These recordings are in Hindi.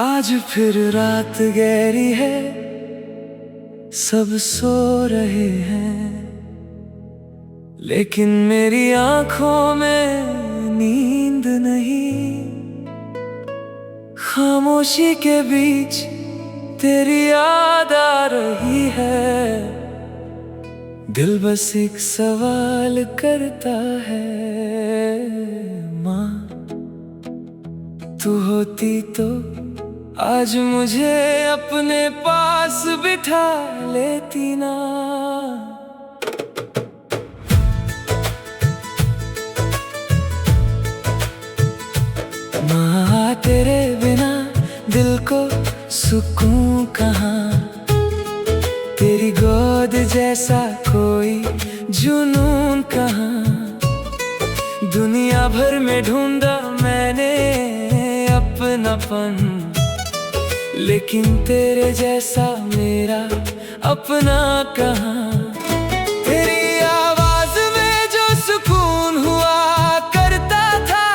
आज फिर रात गहरी है, सब सो रहे हैं, लेकिन मेरी आंखों में नींद नहीं। खामोशी के बीच तेरी याद आ रही है। दिल बस एक सवाल करता है, माँ तू होती तो आज मुझे अपने पास बिठा लेती ना। माँ तेरे बिना दिल को सुकून कहाँ, तेरी गोद जैसा कोई जुनून कहाँ। दुनिया भर में ढूंढा मैंने अपनापन, लेकिन तेरे जैसा मेरा अपना कहाँ। तेरी आवाज में जो सुकून हुआ करता था,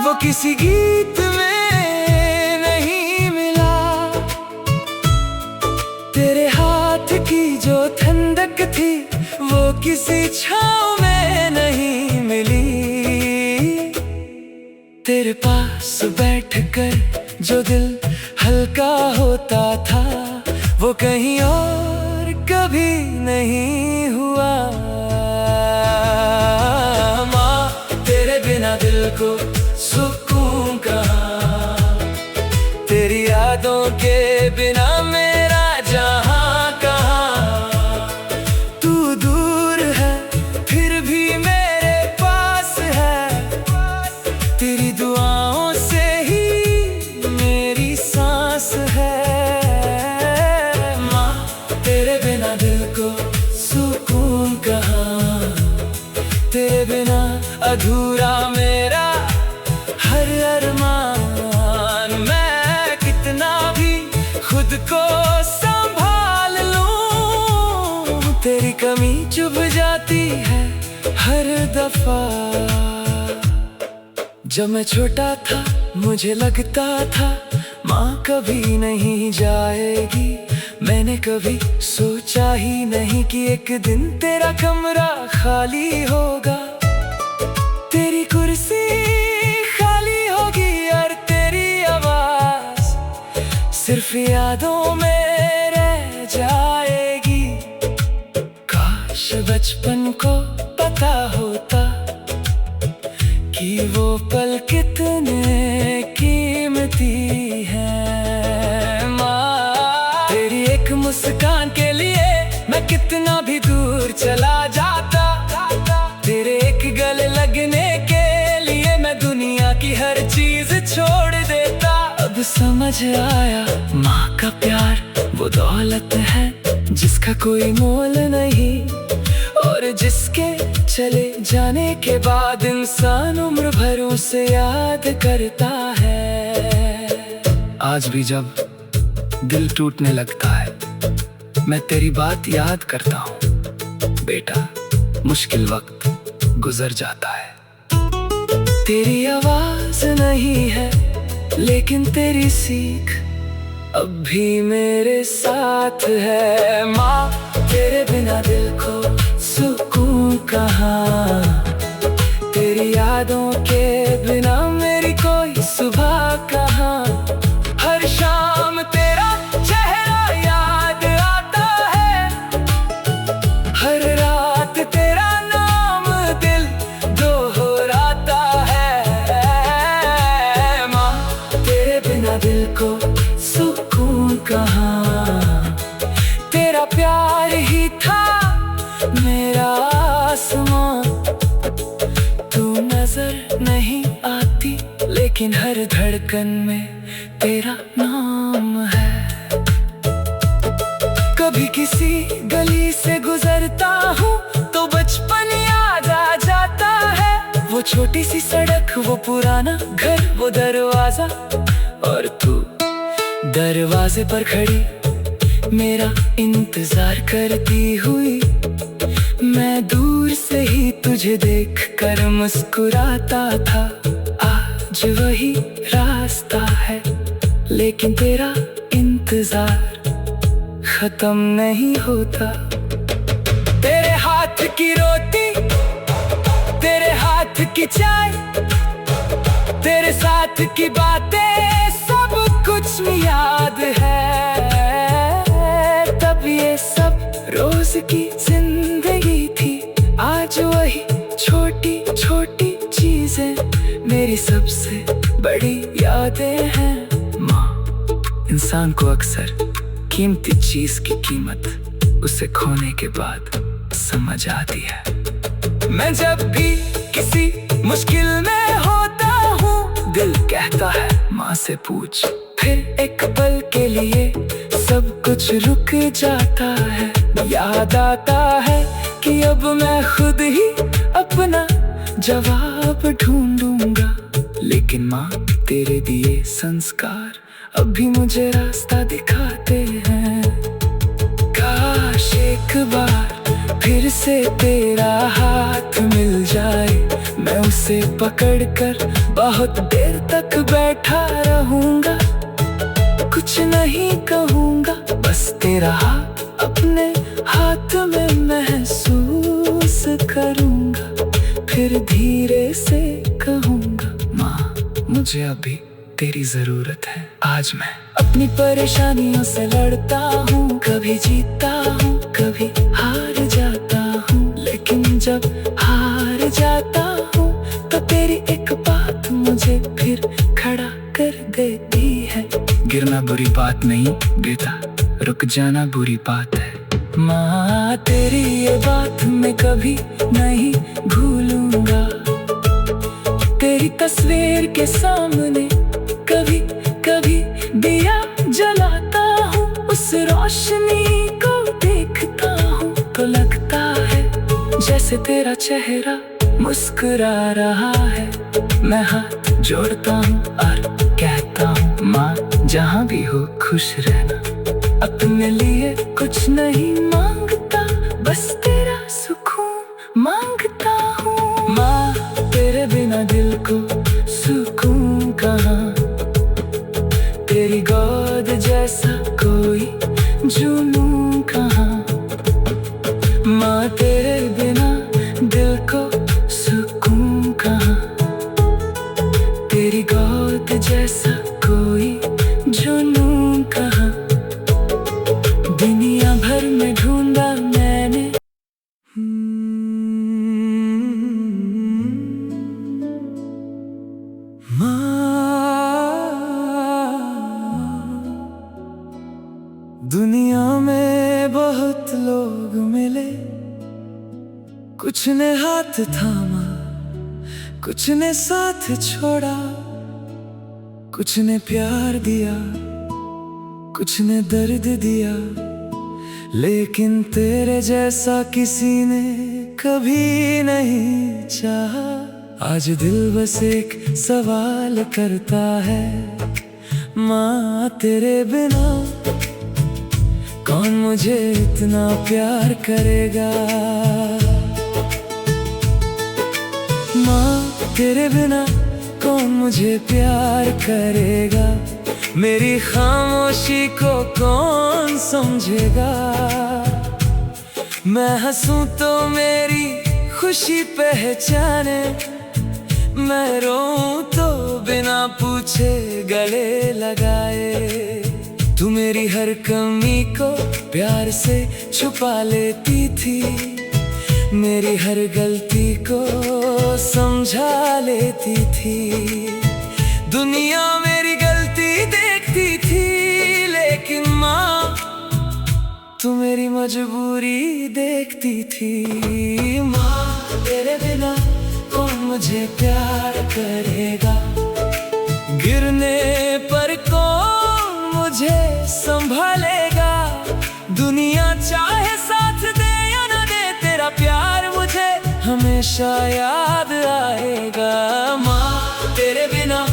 वो किसी गीत में नहीं मिला। तेरे हाथ की जो ठंडक थी, वो किसी छाँव में नहीं मिली। तेरे पास बैठकर जो दिल हल्का होता था, वो कहीं और कभी नहीं हुआ। माँ तेरे बिना दिल को सुकून कहाँ, तेरी यादों के बिना मेरा जहां कहाँ। तू दूर है फिर भी मेरे पास है, तेरी दुआओं से ही मेरी सांस है। माँ तेरे बिना दिल को सुकून कहाँ, तेरे बिना अधूरा मेरा हर अरमान। मैं कितना भी खुद को संभाल लूं, तेरी कमी चुभ जाती है हर दफा। जब मैं छोटा था मुझे लगता था माँ कभी नहीं जाएगी। मैंने कभी सोचा ही नहीं कि एक दिन तेरा कमरा खाली होगा, तेरी कुर्सी खाली होगी और तेरी आवाज सिर्फ यादों में रह जाएगी। काश बचपन को पता होता कि वो पल कितने कीमती है। माँ तेरी एक मुस्कान के लिए मैं कितना भी दूर चला जाता, तेरे एक गले लगने के लिए मैं दुनिया की हर चीज छोड़ देता। अब समझ आया माँ का प्यार वो दौलत है जिसका कोई मोल नहीं, और जिसके चले जाने के बाद इंसान उम्र भर उसे याद करता है। आज भी जब दिल टूटने लगता है, मैं तेरी बात याद करता हूँ। बेटा मुश्किल वक्त गुजर जाता है, तेरी आवाज नहीं है लेकिन तेरी सीख अब भी मेरे साथ है। माँ तेरे बिना दिल को सुकून कहाँ, तेरी यादों के बिना मेरी कोई सुबह कहाँ। हर शाम तेरा चेहरा याद आता है, हर रात तेरा नाम दिल दोहराता है। माँ तेरे बिना दिल को सुकून कहाँ, तेरा प्यार ही था मेरा आसमां। तू नजर नहीं आती लेकिन हर धड़कन में तेरा नाम है। कभी किसी गली से गुजरता हूँ तो बचपन याद आ जाता है। वो छोटी सी सड़क, वो पुराना घर, वो दरवाजा, और तू दरवाजे पर खड़ी मेरा इंतजार करती हुई। मैं दूर से ही तुझे देखकर मुस्कुराता था। आज वही रास्ता है लेकिन तेरा इंतजार खत्म नहीं होता। तेरे हाथ की रोटी, तेरे हाथ की चाय, तेरे साथ की बातें, सब कुछ याद है। तब ये सब रोज की जिंदगी थी। आज वही छोटी छोटी चीजें मेरी सबसे बड़ी यादें हैं। माँ, इंसान को अक्सर कीमती चीज की कीमत उसे खोने के बाद समझ आती है। मैं जब भी किसी मुश्किल में होता हूँ, दिल कहता है माँ से पूछ। फिर एक पल के लिए सब कुछ रुक जाता है। याद आता है कि अब मैं खुद ही अपना जवाब ढूंढूंगा। लेकिन माँ, तेरे दिए संस्कार अभी मुझे रास्ता दिखाते हैं। काश एक बार फिर से तेरा हाथ मिल जाए, मैं उसे पकड़कर बहुत देर तक बैठा रहूंगा। कुछ नहीं कहूंगा, बस तेरा हाथ अपने हाथ में महसूस करूंगा। फिर धीरे से कहूंगा, माँ मुझे अभी तेरी जरूरत है। आज मैं अपनी परेशानियों से लड़ता हूँ, कभी जीतता हूँ, कभी हार जाता हूँ। लेकिन जब हार जाता हूँ तो तेरी एक बात मुझे फिर खड़ा कर देती है। गिरना बुरी बात नहीं बेटा, रुक जाना बुरी बात है। माँ, तेरी ये बात मैं कभी नहीं भूलूंगा। तेरी तस्वीर के सामने कभी कभी दिया जलाता हूँ। उस रोशनी को देखता हूँ तो लगता है जैसे तेरा चेहरा मुस्कुरा रहा है। मैं हाथ जोड़ता हूँ और कहता हूँ, माँ जहाँ भी हो खुश रहना। अपने लिए कुछ नहीं मांगता, बस तेरा सुकून मांगता हूँ। माँ, तेरे बिना दिल को सुकून कहाँ। तेरी गोद जैसा कोई जुनून कहाँ। माँ, तेरे बिना दिल को सुकून कहाँ। तेरी गोद जैसा कोई जुनून कहाँ। दुनिया भर में ढूंढा मैंने, दुनिया में बहुत लोग मिले। कुछ ने हाथ थामा, कुछ ने साथ छोड़ा। कुछ ने प्यार दिया, कुछ ने दर्द दिया। लेकिन तेरे जैसा किसी ने कभी नहीं चाहा। आज दिल बस एक सवाल करता है, माँ तेरे बिना कौन मुझे इतना प्यार करेगा। माँ, तेरे बिना कौन मुझे प्यार करेगा। मेरी खामोशी को कौन समझेगा। मैं हंसूं तो मेरी खुशी पहचाने, मैं रोऊं तो बिना पूछे गले लगाए। तू मेरी हर कमी को प्यार से छुपा लेती थी, मेरी हर गलती को समझा लेती थी। दुनिया मेरी गलती देखती थी, लेकिन माँ तू मेरी मजबूरी देखती थी। माँ, तेरे बिना कौन मुझे प्यार करेगा। गिरने पर कौन मुझे संभालेगा। दुनिया चाहे साथ दे या न दे, तेरा प्यार मुझे हमेशा याद आएगा। माँ, तेरे बिना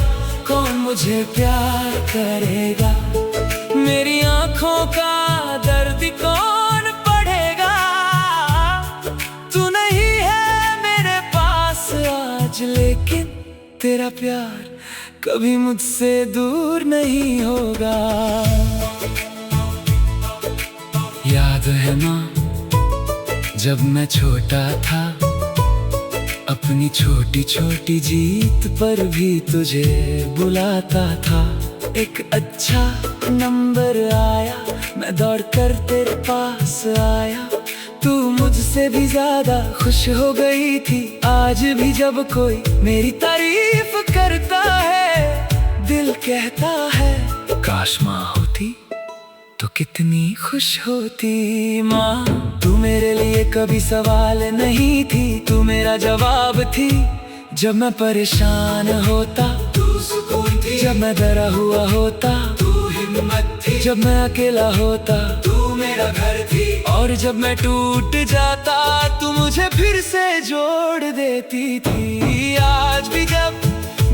कौन मुझे प्यार करेगा। मेरी आंखों का दर्द कौन पढ़ेगा। तू नहीं है मेरे पास आज, लेकिन तेरा प्यार कभी मुझसे दूर नहीं होगा। याद है माँ, जब मैं छोटा था, अपनी छोटी छोटी जीत पर भी तुझे बुलाता था। एक अच्छा नंबर आया, मैं दौड़ कर तेरे पास आया। तू मुझसे भी ज्यादा खुश हो गई थी। आज भी जब कोई मेरी तारीफ करता है, दिल कहता है काश माँ होती तो कितनी खुश होती। माँ तू मेरे लिए कभी सवाल नहीं थी, तू मेरा जवाब थी। जब मैं परेशान होता तू सुकून थी, जब मैं डरा हुआ होता तू हिम्मत थी, जब मैं अकेला होता तू मेरा घर थी, और जब मैं टूट जाता तू मुझे फिर से जोड़ देती थी। आज भी जब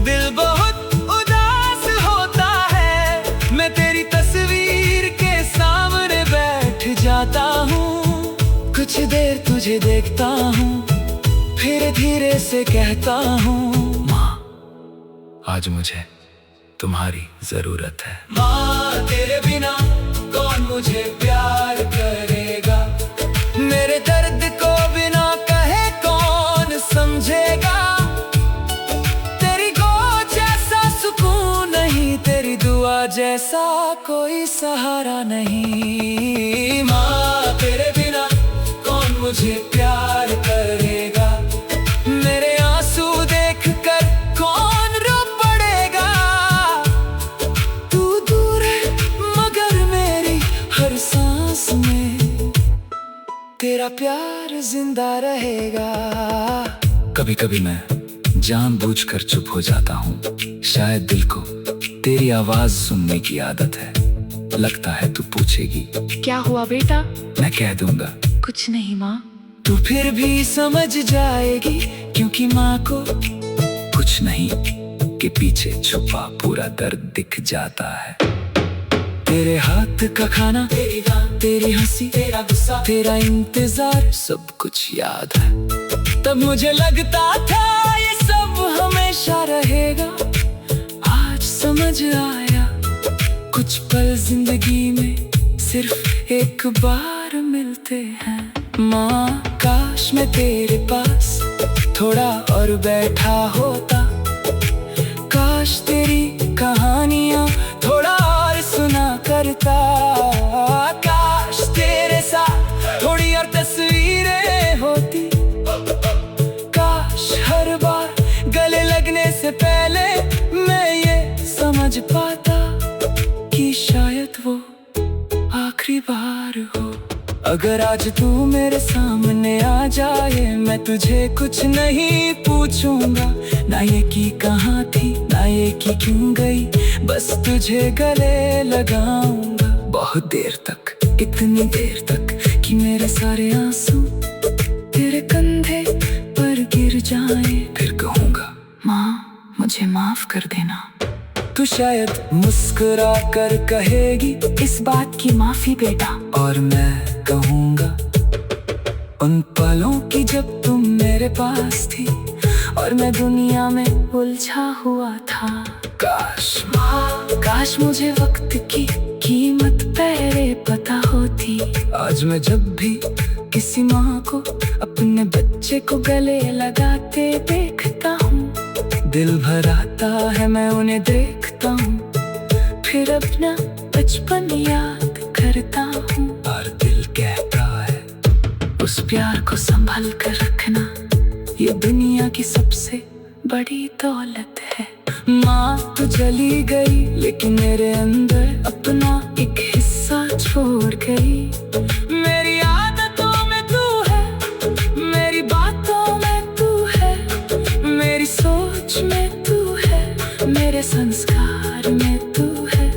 दिल बहुत उदास होता है, मैं तेरी तस्वीर के सामने बैठ जाता हूँ। कुछ देर तुझे देखता हूँ, फिर धीरे से कहता हूँ माँ आज मुझे तुम्हारी जरूरत है। माँ तेरे बिना कौन मुझे प्यार करेगा, मेरे दर्द को बिना कहे कौन समझेगा। तेरी गोद जैसा सुकून नहीं, तेरी दुआ जैसा कोई सहारा नहीं। माँ तेरे बिना कौन मुझे प्यार करेगा, मेरे आंसू देख कर कौन रो पड़ेगा। तू दूर है मगर मेरी हर सांस में तेरा प्यार जिंदा रहेगा। कभी कभी मैं जानबूझकर चुप हो जाता हूँ, शायद दिल को तेरी आवाज सुनने की आदत है। लगता है तू पूछेगी क्या हुआ बेटा? मैं कह दूंगा कुछ नहीं माँ। तू फिर भी समझ जाएगी, क्योंकि माँ को कुछ नहीं के पीछे छुपा पूरा दर्द दिख जाता है। तेरे हाथ का खाना, तेरी दान, तेरी हंसी, तेरा गुस्सा, तेरा इंतजार, सब कुछ याद है। तब मुझे लगता था ये सब हमेशा रहेगा। आज समझ आया कुछ पल जिंदगी में सिर्फ एक बार मिलते हैं। माँ काश मैं तेरे पास थोड़ा और बैठा होता, काश तेरी कहानियाँ थोड़ा और सुना करता, काश तेरे साथ थोड़ी और तस्वीरें होती, काश हर बार गले लगने से पहले मैं ये समझ पाता कि शायद वो आखिरी बार हो। अगर आज तू मेरे सामने आ जाए, मैं तुझे कुछ नहीं पूछूंगा, ना ये कि कहाँ थी, ना ये कि क्यों गई, बस तुझे गले लगाऊंगा। बहुत देर तक, इतनी देर तक कि मेरे सारे आंसू तेरे कंधे पर गिर जाएं। फिर कहूँगा माँ मुझे माफ कर देना। तू शायद मुस्कुरा कर कहेगी इस बात की माफी बेटा। और मैं कहूँगा उन पलों की जब तुम मेरे पास थी और मैं दुनिया में उलझा हुआ था। काश माँ काश मुझे वक्त की कीमत पहले पता होती। आज मैं जब भी किसी माँ को अपने बच्चे को गले लगाते देखता हूँ, दिल भर आता है, मैं उन्हें देखता हूँ, फिर अपना बचपन याद करता हूँ। और दिल कहता है उस प्यार को संभाल कर रखना, ये दुनिया की सबसे बड़ी दौलत है। माँ तू चली गई, लेकिन मेरे अंदर अपना एक हिस्सा छोड़ गई। मेरी आदतों में तू है, मेरी बातों में तू है, मेरी सोच में तू है, मेरे संस्कार में तू है,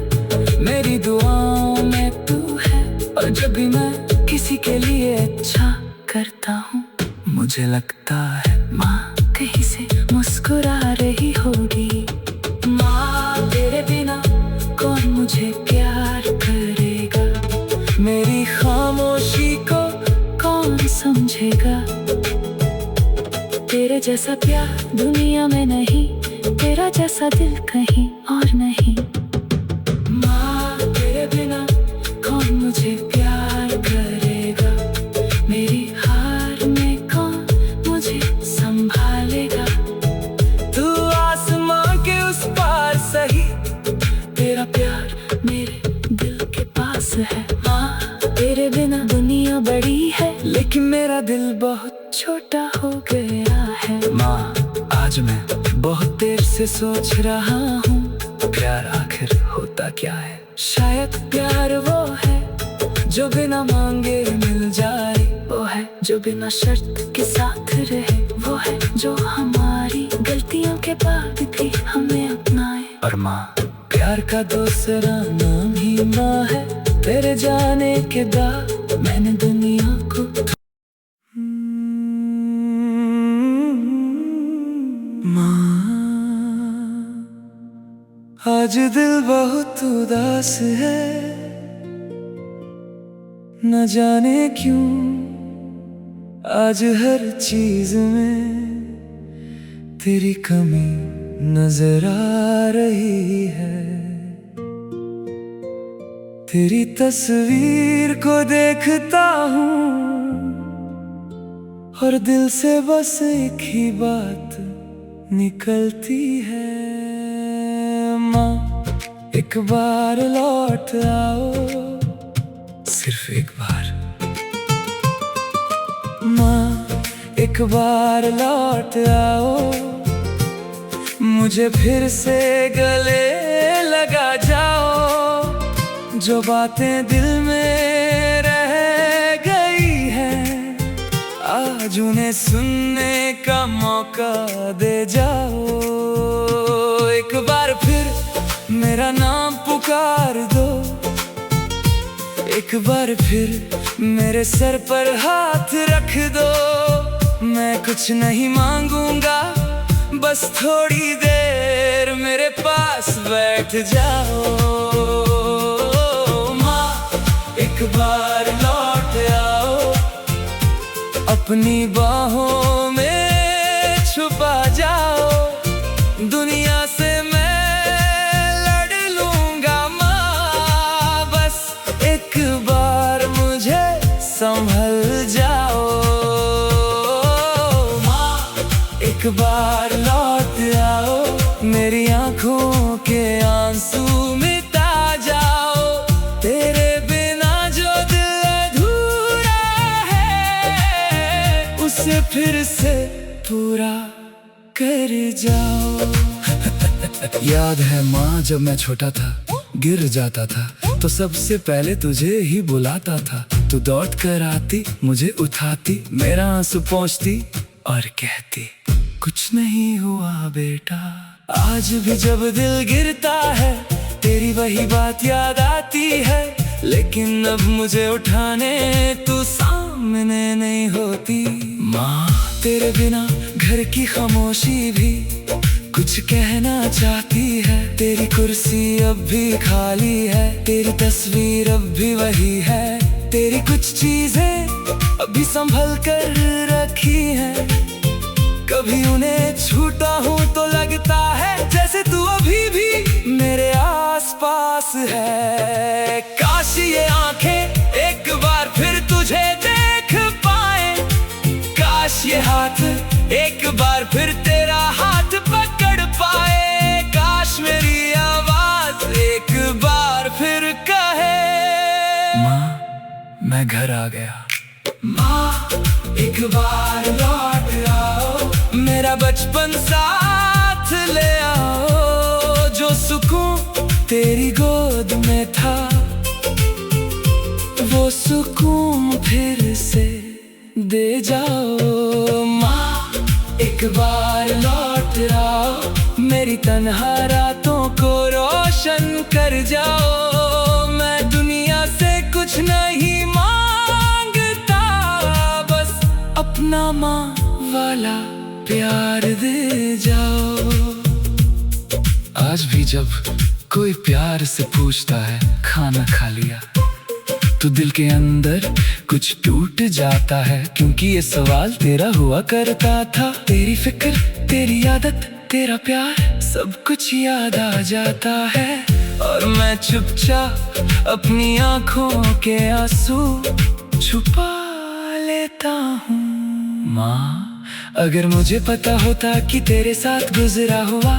मेरी दुआओं में तू है। और जब भी मैं किसी के लिए अच्छा करता हूँ, मुझे लगता है माँ कहीं से मुस्कुरा रही होगी। माँ तेरे बिना कौन मुझे प्यार करेगा, मेरी खामोशी को कौन समझेगा। तेरे जैसा प्यार दुनिया में नहीं तेरा जैसा दिल कहीं और नहीं। माँ तेरे बिना कौन मुझे प्यार करेगा, मेरी हार में कौन मुझे संभालेगा। तू आसमां के उस पार सही, तेरा प्यार मेरे दिल के पास है। माँ तेरे बिना दुनिया बड़ी है, लेकिन मेरा दिल बहुत। छोटा हो गया है। माँ आज मैं बहुत देर से सोच रहा हूँ, प्यार आखिर होता क्या है। शायद प्यार वो है जो बिना मांगे मिल जाए, वो है जो बिना शर्त के साथ रहे, वो है जो हमारी गलतियों के बाद भी हमें अपनाए। और माँ प्यार का दूसरा नाम ही माँ है, तेरे जाने के बाद मैंने दुनिया को। माँ आज दिल बहुत उदास है, न जाने क्यों आज हर चीज में तेरी कमी नजर आ रही है। तेरी तस्वीर को देखता हूँ और दिल से बस एक ही बात निकलती है। माँ एक बार लौट आओ, सिर्फ एक बार। माँ एक बार लौट आओ, मुझे फिर से गले लगा जाओ। जो बातें दिल में रह गई हैं, आज उन्हें सुनने का मौका दे जाओ। एक बार फिर मेरा नाम पुकार दो, एक बार फिर मेरे सर पर हाथ रख दो। मैं कुछ नहीं मांगूंगा, बस थोड़ी देर मेरे पास बैठ जाओ। माँ एक बार लौट आओ, अपनी बाहों में छुपा जाओ। दुनिया से मैं लड़ लूंगा माँ, बस एक बार मुझे संभल जाओ। माँ एक बार लौट आओ, मेरी आंखों के आंसू मिटा जाओ। तेरे बिना जो दिल अधूरा है, उसे फिर से पूरा कर जाओ। याद है माँ जब मैं छोटा था, गिर जाता था तो सबसे पहले तुझे ही बुलाता था। तू दौड़ कर आती, मुझे उठाती, मेरा आंसू पोंछती और कहती कुछ नहीं हुआ बेटा। आज भी जब दिल गिरता है, तेरी वही बात याद आती है। लेकिन अब मुझे उठाने तू सामने नहीं होती। माँ तेरे बिना घर की खामोशी भी कुछ कहना चाहती है। तेरी कुर्सी अब भी खाली है, तेरी तस्वीर अब भी वही है। तेरी कुछ चीजें अभी संभल कर रखी हैं। कभी उन्हें छूता हूँ तो लगता है जैसे तू अभी भी मेरे आसपास है। काश ये आंखें एक बार फिर तुझे देख पाए, काश ये हाथ एक बार फिर तेरा हाथ पकड़ पाए। काश मेरी आवाज एक बार फिर कहे माँ मैं घर आ गया। माँ एक बार लौट आओ, मेरा बचपन साथ ले आओ। जो सुकून तेरी गोद में था, वो सुकून फिर से दे जाओ। माँ एक बार लौट आओ, मेरी तन्हा रातों को रोशन कर जाओ। मैं दुनिया से कुछ नहीं मांगता, बस अपना माँ वाला प्यार दे जाओ। आज भी जब कोई प्यार से पूछता है खाना खा लिया, तो दिल के अंदर कुछ टूट जाता है। क्योंकि ये सवाल तेरा हुआ करता था। तेरी फिक्र, तेरी आदत, तेरा प्यार सब कुछ याद आ जाता है, और मैं चुपचाप अपनी आंखों के आंसू छुपा लेता हूँ। माँ, अगर मुझे पता होता कि तेरे साथ गुजरा हुआ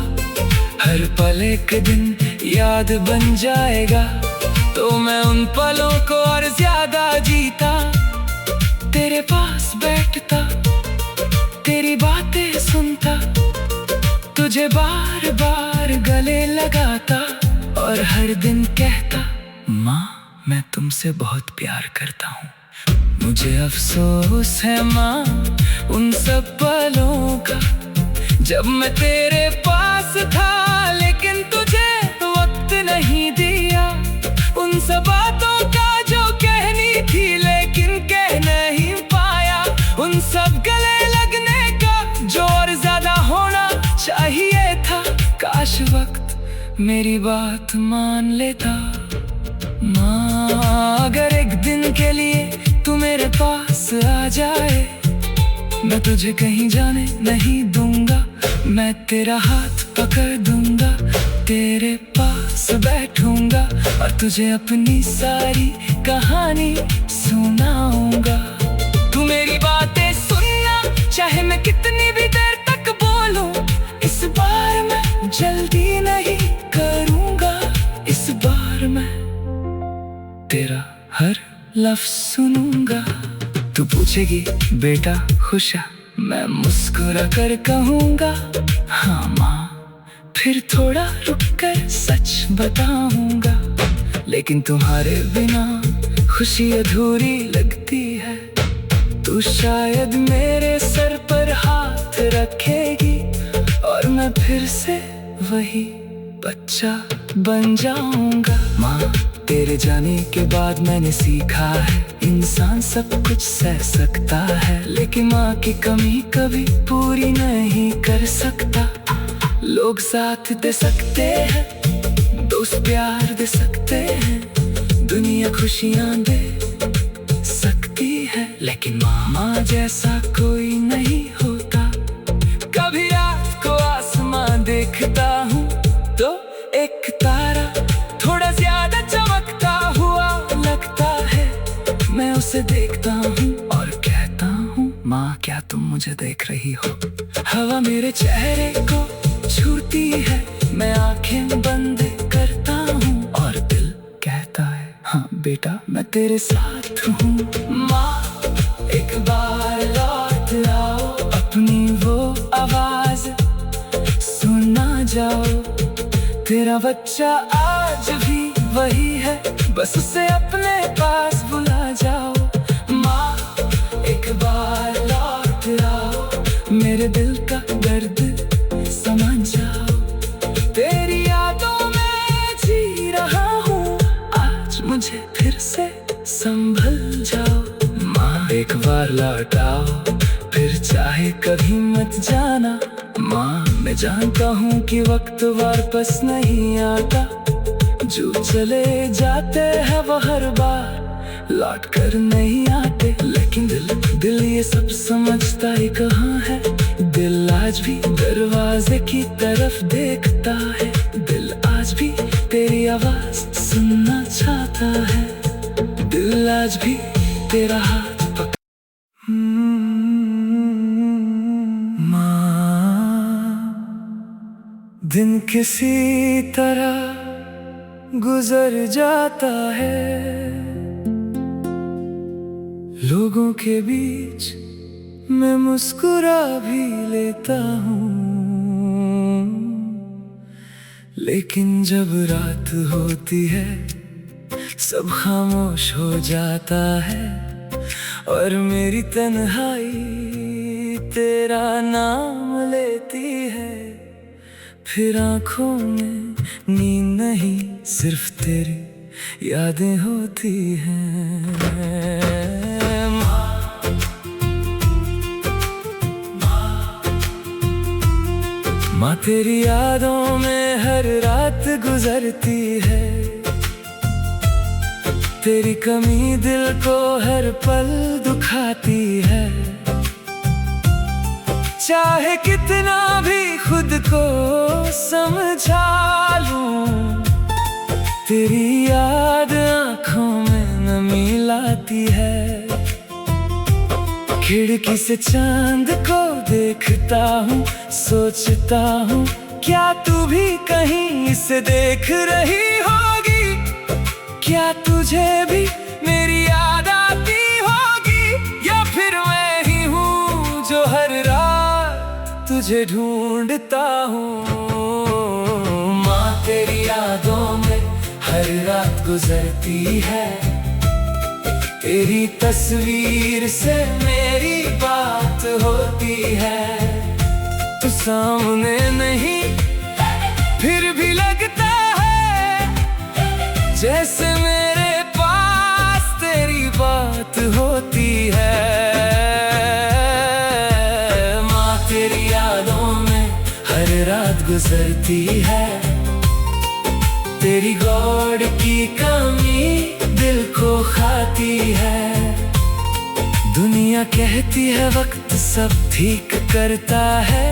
हर पल एक दिन याद बन जाएगा, तो मैं उन पलों को और ज्यादा जीता। तेरे पास बैठता, तेरी बातें सुनता, तुझे बार बार गले लगाता, और हर दिन कहता, माँ मैं तुमसे बहुत प्यार करता हूँ। मुझे अफसोस है माँ उन सब पलों का, जब मैं तेरे पास था लेकिन तुझे वक्त नहीं दिया। उन सब बातों का जो कहनी थी लेकिन कह नहीं पाया। उन सब गले लगने का जो और ज्यादा होना चाहिए था। काश वक्त मेरी बात मान लेता। माँ, अगर एक दिन के लिए तू मेरे पास आ जाए, मैं तुझे कहीं जाने नहीं दूंगा। मैं तेरा हाथ पकड़ दूंगा, तेरे पास बैठूंगा, और तुझे अपनी सारी कहानी सुनाऊंगा। तू मेरी बातें सुनना, चाहे मैं कितनी भी देर तक बोलूं। इस बार मैं जल्दी नहीं करूंगा, इस बार मैं तेरा हर लफ्ज़ सुनूंगा। तू पूछेगी बेटा खुश है, मैं मुस्कुरा कर कहूँगा हाँ माँ। फिर थोड़ा रुक कर सच बताऊंगा, लेकिन तुम्हारे बिना खुशी अधूरी लगती है। तू शायद मेरे सर पर हाथ रखेगी, और मैं फिर से वही बच्चा बन जाऊंगा। माँ, तेरे जाने के बाद मैंने सीखा है, इंसान सब कुछ सह सकता है, लेकिन माँ की कमी कभी पूरी नहीं कर सकता। लोग साथ दे सकते हैं, दोस्त प्यार दे सकते हैं, दुनिया खुशियाँ दे सकती है, लेकिन माँ जैसा कोई नहीं होता। कभी रात को आसमां देखता हूँ तो एक तारा थोड़ा ज्यादा चमकता हुआ लगता है। मैं उसे देखता हूँ और कहता हूँ माँ क्या तुम मुझे देख रही हो। हवा मेरे चेहरे को छूती है, मैं आंखें बंद करता हूँ, और दिल कहता है हाँ बेटा मैं तेरे साथ हूँ। माँ एक बार लौट आओ, अपनी वो आवाज सुना जाओ। तेरा बच्चा आज भी वही है, बस उसे अपने पास बुला जाओ। माँ एक बार लौट आओ, मेरे दिल का दर्द समझ जाओ। तेरी यादों में जी रहा हूँ, आज मुझे फिर से संभल जाओ। माँ एक बार लौट आओ, फिर चाहे कभी मत जाना। माँ मैं जानता हूँ कि वक्त वापस नहीं आता, जो चले जाते हैं वो हर बार लौट कर नहीं आते, लेकिन दिल ये सब समझता ही कहाँ है। दिल आज भी दरवाजे की तरफ देखता है, दिल आज भी तेरी आवाज सुनना चाहता है, दिल आज भी तेरा हाथ दिन किसी तरह गुजर जाता है, लोगों के बीच मैं मुस्कुरा भी लेता हूँ, लेकिन जब रात होती है सब खामोश हो जाता है, और मेरी तन्हाई तेरा नाम लेती है। फिर आँखों में नींद नहीं, सिर्फ तेरी यादें होती हैं। माँ तेरी यादों में हर रात गुजरती है, तेरी कमी दिल को हर पल दुखाती है। चाहे कितना भी खुद को समझा लूं, तेरी याद आंखों में नमी लाती है। खिड़की से चांद को देखता हूँ, सोचता हूँ क्या तू भी कहीं इसे देख रही होगी। क्या तुझे भी मेरी याद आती होगी, या फिर मैं ही हूँ जो हर रात तुझे ढूंढता हूँ। माँ तेरी यादों में हर रात गुजरती है, तेरी तस्वीर से मेरी बात होती है। तू सामने नहीं फिर भी लगता है, जैसे मेरे पास तेरी बात होती है। माँ तेरी यादों में हर रात गुजरती है, तेरी गौर की कमी दिल को खाती है। दुनिया कहती है वक्त सब ठीक करता है,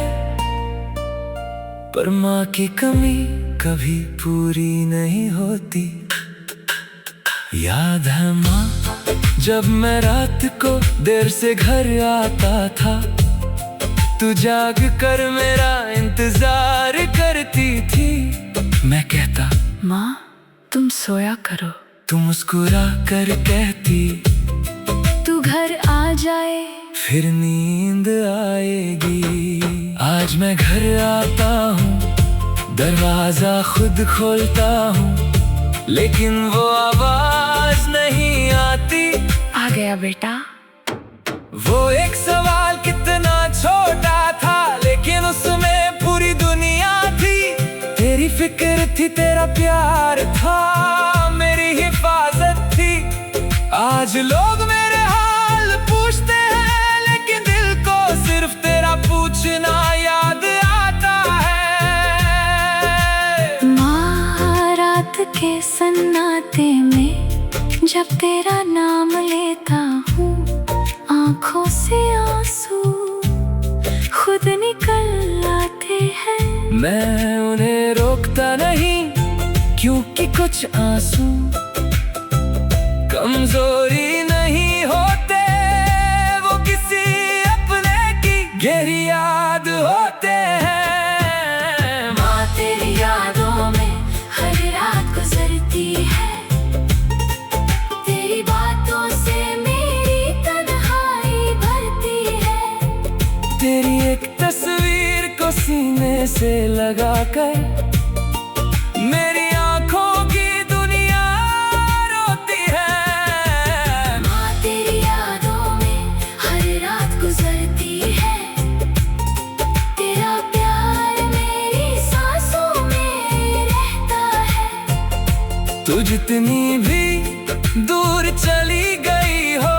पर माँ की कमी कभी पूरी नहीं होती। याद है माँ जब मैं रात को देर से घर आता था, तू जाग कर मेरा इंतजार करती थी। मैं कहता माँ तुम सोया करो, तू मुस्कुरा कर कहती तू घर आ जाए फिर नींद आएगी। आज मैं घर आता हूँ, दरवाजा खुद खोलता हूँ, लेकिन वो आवाज नहीं आती। आ गया बेटा। वो एक सवाल कितना छोटा था, लेकिन उसमें पूरी दुनिया थी। तेरी फिक्र थी, तेरा प्यार था, मेरी हिफाजत थी। आज लोग मेरे हाल पूछते हैं, लेकिन दिल को सिर्फ तेरा पूछना याद आता है। माँ रात के सन्नाटे में जब तेरा नाम लेता हूँ, आँखों से आंसू खुद निकल आते हैं। मैं उन्हें रोकता नहीं, क्योंकि कुछ आंसू कमजोरी नहीं होते, वो किसी अपने की गहरी याद होते हैं। माँ तेरी यादों में हर रात गुजरती है, तेरी बातों से मेरी तन्हाई भरती है। तेरी एक तस्वीर को सीने से लगाकर मेरी आंखों की दुनिया रोती है। माँ तेरी यादों में हर रात गुजरती है, तेरा प्यार मेरी सांसों में रहता है। तू जितनी भी दूर चली गई हो,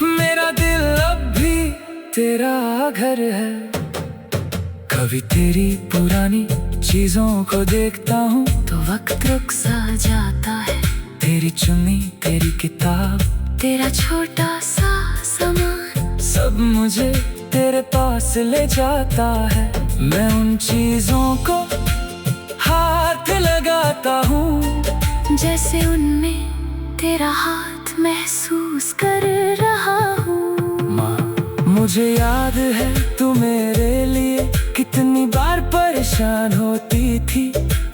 मेरा दिल अब भी तेरा घर है। कभी तेरी पुरानी चीजों को देखता हूँ, तो वक्त रुक सा जाता है। तेरी चुन्नी, तेरी किताब, तेरा छोटा सा सामान, सब मुझे तेरे पास ले जाता है। मैं उन चीजों को हाथ लगाता हूँ, जैसे उनमें तेरा हाथ महसूस कर रहा हूँ। माँ मुझे याद है तू मेरे लिए कितनी बार परेशान होती थी।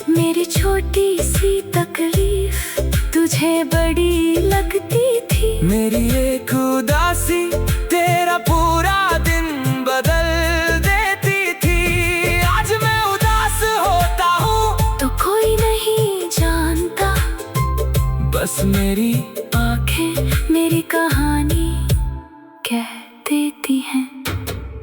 मेरी छोटी सी तकलीफ तुझे बड़ी लगती थी। मेरी एक उदासी तेरा पूरा दिन बदल देती थी। आज मैं उदास होता हूँ तो कोई नहीं जानता, बस मेरी आंखें मेरी कहानी कह देती हैं।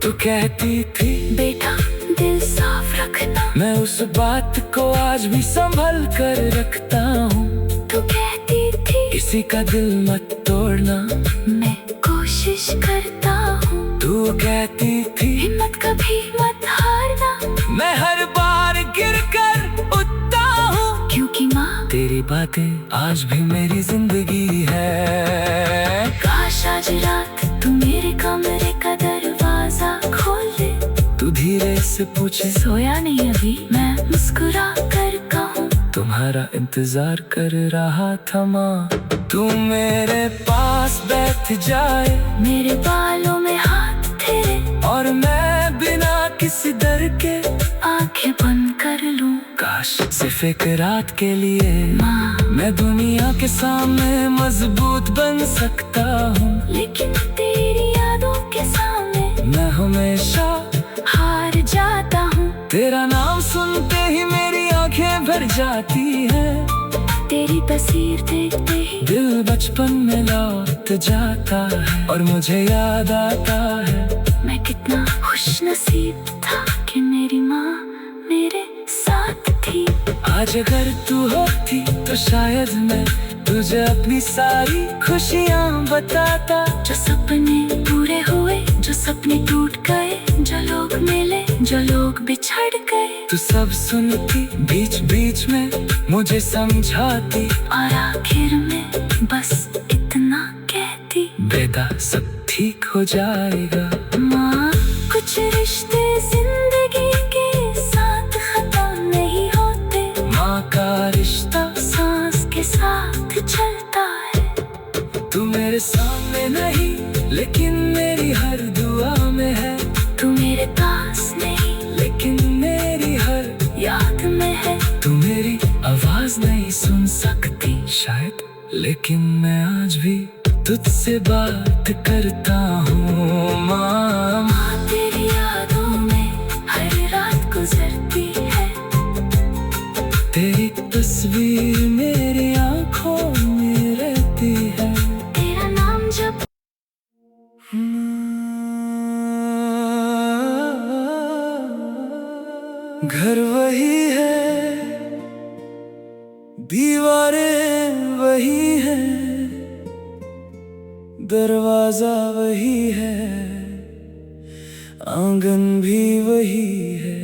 तू कहती थी बेटा दिल साफ रखना, मैं उस बात को आज भी संभल कर रखता हूँ। तू कहती थी किसी का दिल मत तोड़ना, मैं कोशिश करता हूँ। तू कहती थी हिम्मत कभी मत हारना, मैं हर बार गिर कर उठता हूँ। क्योंकि माँ तेरी बातें आज भी मेरी जिंदगी है। काश आज रात तू मेरे कमरे का दरवाजा खोल से पूछे सोया नहीं अभी, मैं मुस्कुरा कर कहूँ तुम्हारा इंतजार कर रहा था माँ। तू मेरे पास बैठ जाए, मेरे बालों में हाथ तेरे, और मैं बिना किसी डर के आंखें बंद कर लूं। काश सिर्फ एक रात के लिए माँ, मैं दुनिया के सामने मजबूत बन सकता हूँ, लेकिन तेरी यादों के सामने मैं हमेशा हार जाता हूँ। तेरा नाम सुनते ही मेरी आंखें भर जाती हैं, तेरी तस्वीर देखते ही दिल बचपन में लौट जाता है, और मुझे याद आता है मैं कितना खुशनसीब था कि मेरी माँ मेरे साथ थी। आज अगर तू होती तो शायद मैं तुझे अपनी सारी खुशियाँ बताता। जो सपने पूरे हुए, जो सपने टूट गए, जो लोग मिले, जो लोग बिछड़ गए, तू सब सुनती, बीच बीच में मुझे समझाती, और आखिर में बस इतना कहती, बेटा सब ठीक हो जाएगा। माँ, कुछ रिश्ते जिंदगी के साथ खत्म नहीं होते, माँ का रिश्ता सांस के साथ चलता है। तू मेरे सामने नहीं लेकिन मेरी हर दुआ में है, तू मेरे पास नहीं लेकिन मेरी हर याद में है। तू मेरी आवाज नहीं सुन सकती शायद, लेकिन मैं आज भी तुझसे बात करता हूँ माँ। माँ, तेरी यादों में हर रात गुजरती है, तेरी तस्वीर मेरी आंखों में रहती है। तेरा नाम जब घर वही है, दीवारें वही हैं, दरवाजा वही है, आंगन भी वही है,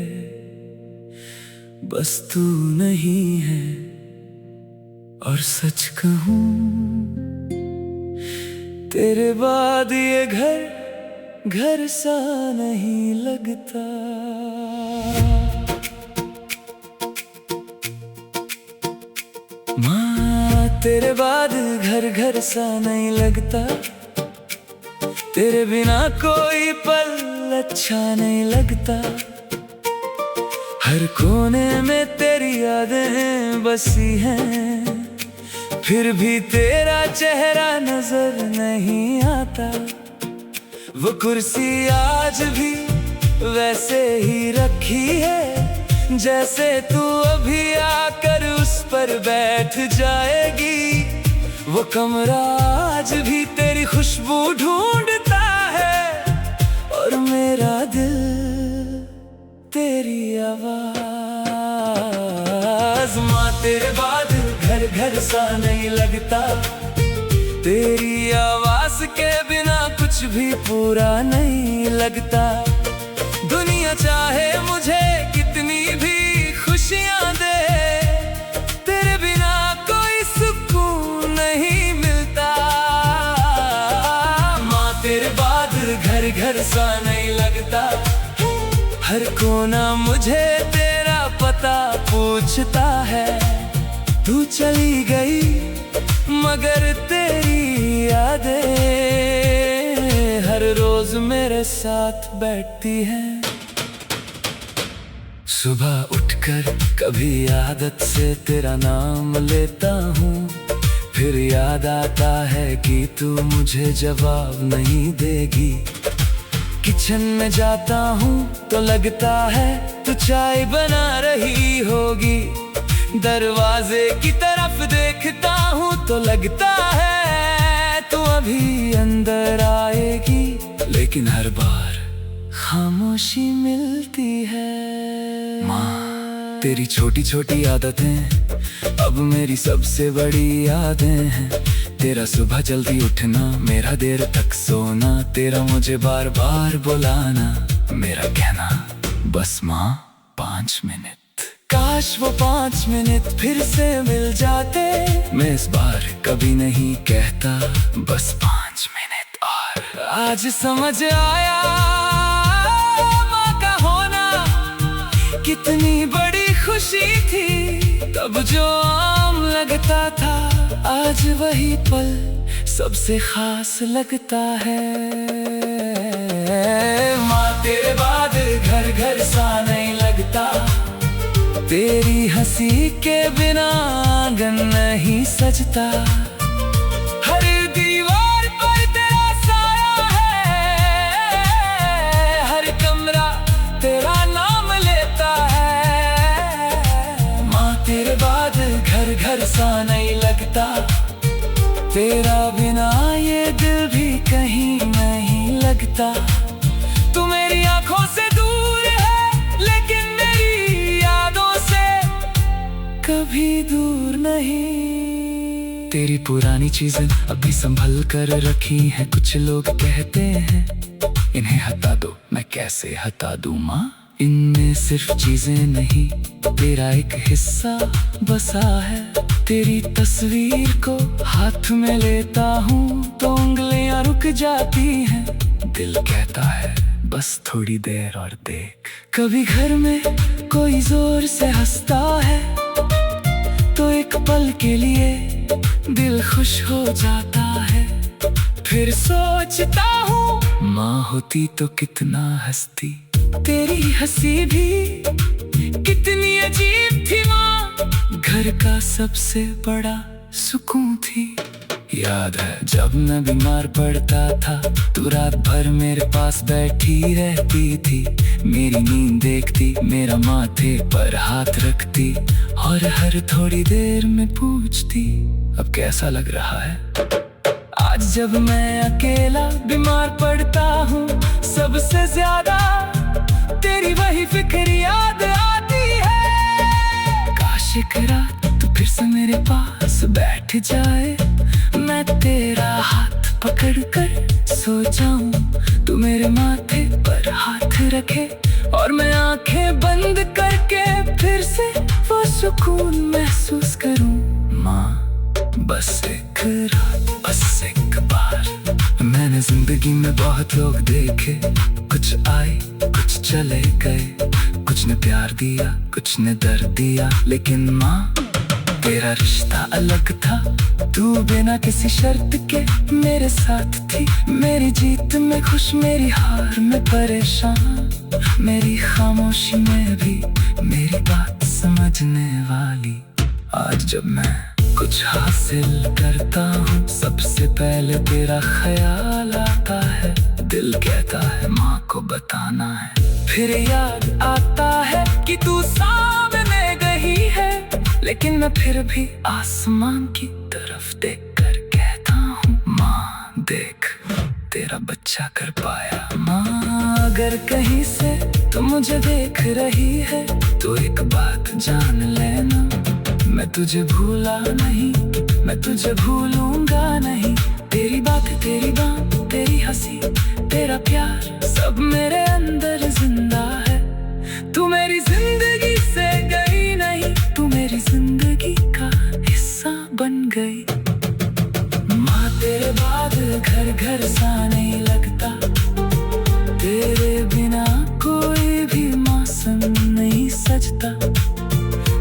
बस तू नहीं है। और सच कहूँ तेरे बाद ये घर घर सा नहीं लगता। माँ, तेरे बाद घर घर सा नहीं लगता, तेरे बिना कोई पल अच्छा नहीं लगता। हर कोने में तेरी यादें बसी हैं, फिर भी तेरा चेहरा नजर नहीं आता। वो कुर्सी आज भी वैसे ही रखी है, जैसे तू अभी आकर उस पर बैठ जाएगी। वो कमरा आज भी तेरी खुशबू ढूंढता है, और मेरा दिल तेरी आवाज। माँ, तेरे बाद घर घर सा नहीं लगता, तेरी आवाज के बिना कुछ भी पूरा नहीं लगता। दुनिया चाहे मुझे कितनी भी खुशियाँ दे, तेरे बिना कोई सुकून नहीं मिलता। माँ, तेरे बाद घर घर सा नहीं लगता, हर कोना मुझे तेरा पता पूछता है। तू चली गई मगर तेरी यादें हर रोज मेरे साथ बैठती हैं। सुबह उठकर कभी आदत से तेरा नाम लेता हूँ, फिर याद आता है कि तू मुझे जवाब नहीं देगी। किचन में जाता हूँ तो लगता है तू चाय बना रही होगी, दरवाजे की तरफ देखता हूँ तो लगता है तू अभी अंदर आएगी। लेकिन हर बार खामोशी मिलती है। माँ, तेरी छोटी छोटी आदतें अब मेरी सबसे बड़ी यादें हैं। तेरा सुबह जल्दी उठना, मेरा देर तक सोना, तेरा मुझे बार बार बुलाना, मेरा कहना बस माँ 5 मिनट। काश वो 5 मिनट फिर से मिल जाते। मैं इस बार कभी नहीं कहता, बस 5 मिनट और। आज समझ आया माँ का होना जो आम लगता था आज वही पल सबसे खास लगता है। माँ तेरे बाद घर घर सा नहीं लगता, तेरी हंसी के बिना आंगन नहीं सजता। हर दीवार पर तेरा साया है, हर कमरा तेरा नाम लेता है। माँ तेरे बाद घर घर सा नहीं लगता, तेरा बिना ये दिल भी कहीं नहीं लगता। तू मेरी आंखों से दूर है लेकिन मेरी यादों से कभी दूर नहीं। तेरी पुरानी चीजें अभी संभल कर रखी हैं, कुछ लोग कहते हैं इन्हें हटा दो, मैं कैसे हटा दूं माँ। इनमें सिर्फ चीजें नहीं, तेरा एक हिस्सा बसा है। तेरी तस्वीर को हाथ में लेता हूँ तो उंगलियां रुक जाती हैं। दिल कहता है बस थोड़ी देर और देख। कभी घर में कोई जोर से हंसता है तो एक पल के लिए दिल खुश हो जाता है। फिर सोचता हूँ माँ होती तो कितना हंसती, तेरी हंसी भी कितनी अजीब थी माँ। घर का सबसे बड़ा सुकून थी। याद है जब मैं बीमार पड़ता था, तू रात भर मेरे पास बैठी रहती थी। मेरी नींद देखती, मेरा माथे पर हाथ रखती और हर थोड़ी देर में पूछती अब कैसा लग रहा है। आज जब मैं अकेला बीमार पड़ता हूँ, सबसे ज्यादा तेरी वही फिक्र याद आती है। काश एक रात तू फिर से मेरे पास बैठ जाए, मैं तेरा हाथ पकड़ कर सो जाऊं। तू मेरे माथे पर हाथ रखे और मैं आंखें बंद करके फिर से वो सुकून महसूस करूं। माँ बस एक रात, बस एक बार। मैंने जिंदगी में बहुत लोग देखे, कुछ आए कुछ चले गए, कुछ ने प्यार दिया कुछ ने दर्द दिया, लेकिन माँ तेरा रिश्ता अलग था। तू बिना किसी शर्त के मेरे साथ थी, मेरी जीत में खुश, मेरी हार में परेशान, मेरी खामोशी में भी मेरी बात समझने वाली। आज जब मैं कुछ हासिल करता हूँ, सबसे पहले तेरा ख्याल आता है। दिल कहता है माँ को बताना है, फिर याद आता है कि तू सामने गई है। लेकिन मैं फिर भी आसमान की तरफ देख कर कहता हूँ माँ देख, तेरा बच्चा कर पाया। माँ अगर कहीं से तू मुझे देख रही है तो एक बात जान लेना, मैं तुझे भूला नहीं, मैं तुझे भूलूंगा नहीं। तेरी बात, तेरी बात, तेरी हंसी, तेरा प्यार सब मेरे अंदर जिंदा है। तू मेरी जिंदगी से गई नहीं, तू मेरी जिंदगी का हिस्सा बन गई। माँ तेरे बाद घर घर सा नहीं लगता, तेरे बिना कोई भी मौसम नहीं सजता।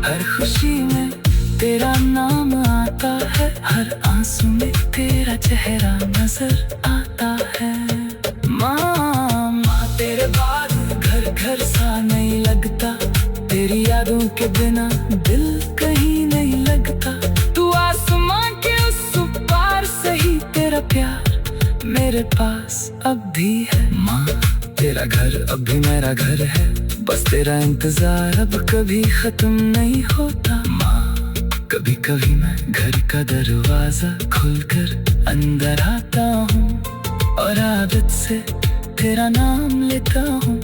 हर खुशी में तेरा नाम आता है, हर आंसू में तेरा चेहरा नजर आता है। माँ तेरे बाद घर घर सा नहीं लगता, तेरी यादों के बिना दिल कहीं नहीं लगता। तू आसमां के उस पार से ही, तेरा प्यार मेरे पास अब भी है। माँ तेरा घर अब भी मेरा घर है, बस तेरा इंतजार अब कभी खत्म नहीं होता। माँ कभी कभी मैं घर का दरवाजा खोलकर अंदर आता हूँ और आदत से तेरा नाम लेता हूँ।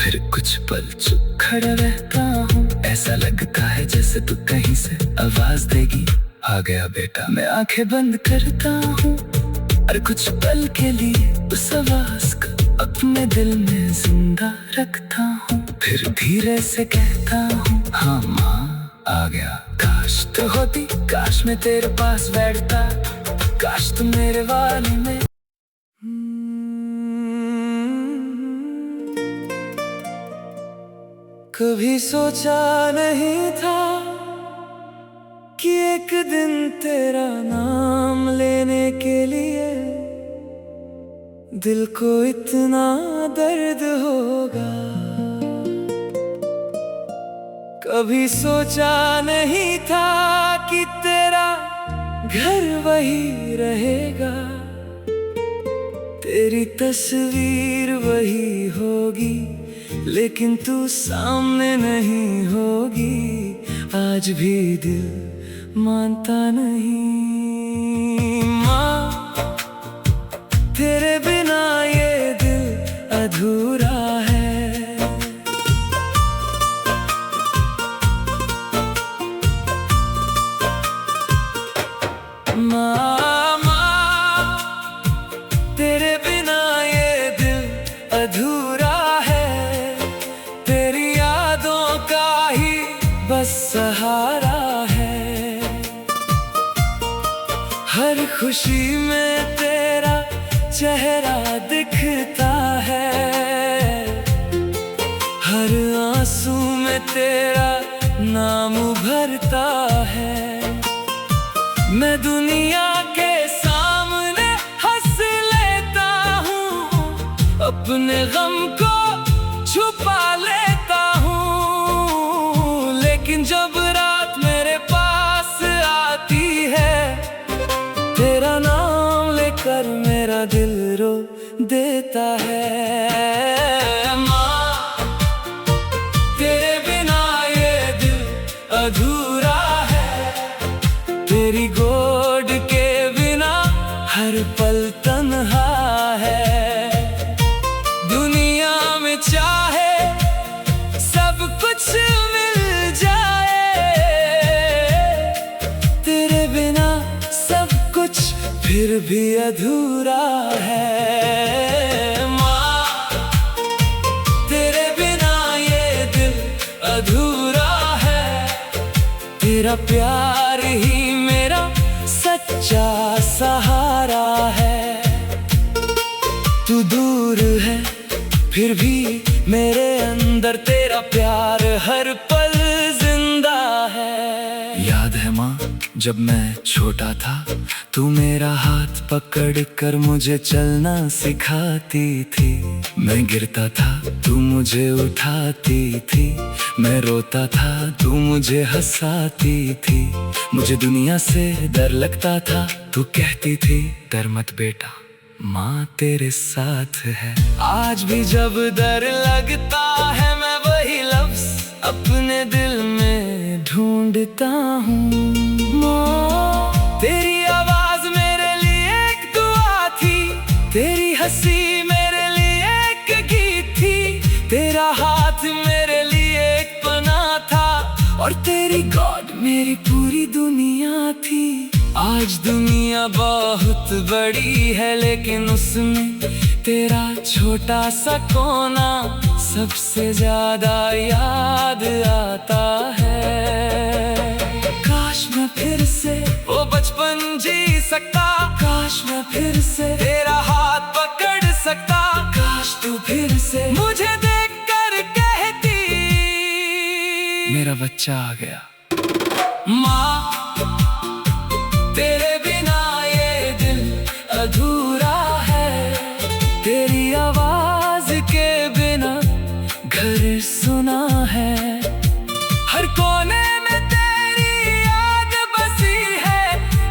फिर कुछ पल चुप खड़ा रहता हूँ, ऐसा लगता है जैसे तू कहीं से आवाज देगी आ गया बेटा। मैं आंखें बंद करता हूँ और कुछ पल के लिए उस आवाज को अपने दिल में जिंदा रखता हूँ। फिर धीरे से कहता हूँ हाँ माँ आ गया। काश तो होती, काश मैं तेरे पास बैठता, काश तू मेरे वाले में। कभी सोचा नहीं था कि एक दिन तेरा नाम लेने के लिए दिल को इतना दर्द होगा। कभी सोचा नहीं था कि तेरा घर वही रहेगा, तेरी तस्वीर वही होगी, लेकिन तू सामने नहीं होगी। आज भी दिल मानता नहीं। माँ, तेरे बिना ये दिल अधूरा है। माँ, तेरे बिना ये दिल अधूरा है। तेरी यादों का ही बस सहारा है। हर खुशी में तेरा चेहरा दिखता है, हर आंसू में तेरा नाम उभरता है। मैं दुनिया के सामने हंस लेता हूँ, अपने गम को छुपा लेता हूँ, लेकिन जब रात मेरे पास आती है, तेरा नाम लेकर मेरा दिल रो देता है। माँ, तेरे बिना ये दिल अधूरा है। तेरी गोद के बिना हर पल तन्हा है। दुनिया में चाहे सब कुछ मिल जाए, तेरे बिना सब कुछ फिर भी अधूरा है। माँ, तेरे बिना ये दिल अधूरा है। तेरा प्यार ही मेरा सच्चा सहारा है। तू दूर है फिर भी मेरे अंदर तेरा प्यार हर पल जिंदा है। याद है माँ, जब मैं छोटा था, तू मेरा हाथ पकड़ कर मुझे चलना सिखाती थी। मैं गिरता था, तू मुझे उठाती थी। मैं रोता था, तू मुझे हंसाती थी। मुझे दुनिया से डर लगता था, तू कहती थी डर मत बेटा, माँ तेरे साथ है। आज भी जब डर लगता है, मैं वही लफ्ज अपने दिल में ढूंढता हूँ। माँ, तेरी आवाज मेरे लिए एक दुआ थी, तेरी हंसी मेरे लिए एक गीत थी। तेरा हाथ मेरे लिए एक पनाह था, और तेरी गॉड मेरी पूरी दुनिया थी। आज दुनिया बहुत बड़ी है, लेकिन उसमें तेरा छोटा सा कोना सबसे ज्यादा याद आता है। काश मैं फिर से वो बचपन जी सकता, काश मैं फिर से तेरा हाथ पकड़ सकता, काश तू फिर से मुझे देख कर कहती मेरा बच्चा आ गया। माँ, तेरे बिना ये दिल अधूरा है। तेरी आवाज के बिना घर सुना है। हर कोने में तेरी याद बसी है,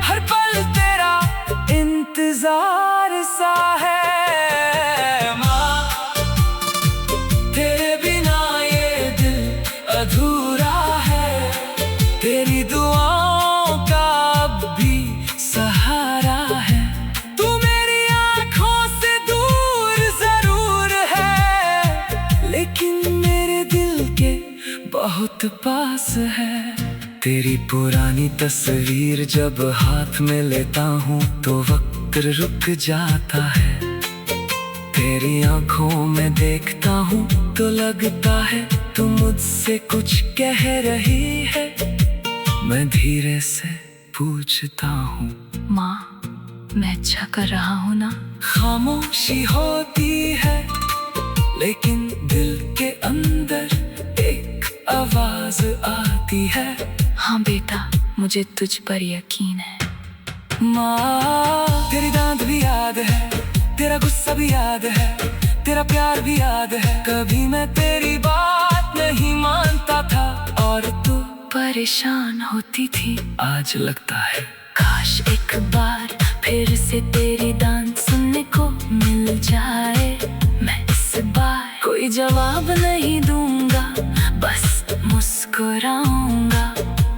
हर पल तेरा इंतजार सा है। माँ, तेरे बिना ये दिल अधूरा है। तेरी दुआओं का अब भी सहारा है। तू मेरी आँखों से दूर जरूर है, लेकिन मेरे दिल के बहुत पास है। तेरी पुरानी तस्वीर जब हाथ में लेता हूँ, तो वक्त रुक जाता है। तेरी आँखों में देखता हूँ, तो लगता है तू मुझसे कुछ कह रही है। मैं धीरे से पूछता हूँ, माँ, मैं अच्छा कर रहा हूँ ना? खामोशी होती है, लेकिन दिल के अंदर एक आवाज आती है। हाँ बेटा, मुझे तुझ पर यकीन है। माँ तेरी दांत भी याद है, तेरा गुस्सा भी याद है, तेरा प्यार भी याद है। कभी मैं तेरी बात नहीं मानता था और तू परेशान होती थी। आज लगता है काश एक बार फिर से तेरी दांत सुनने को मिल जाए। मैं इस बार कोई जवाब नहीं दूंगा, बस मुस्कुराऊंगा।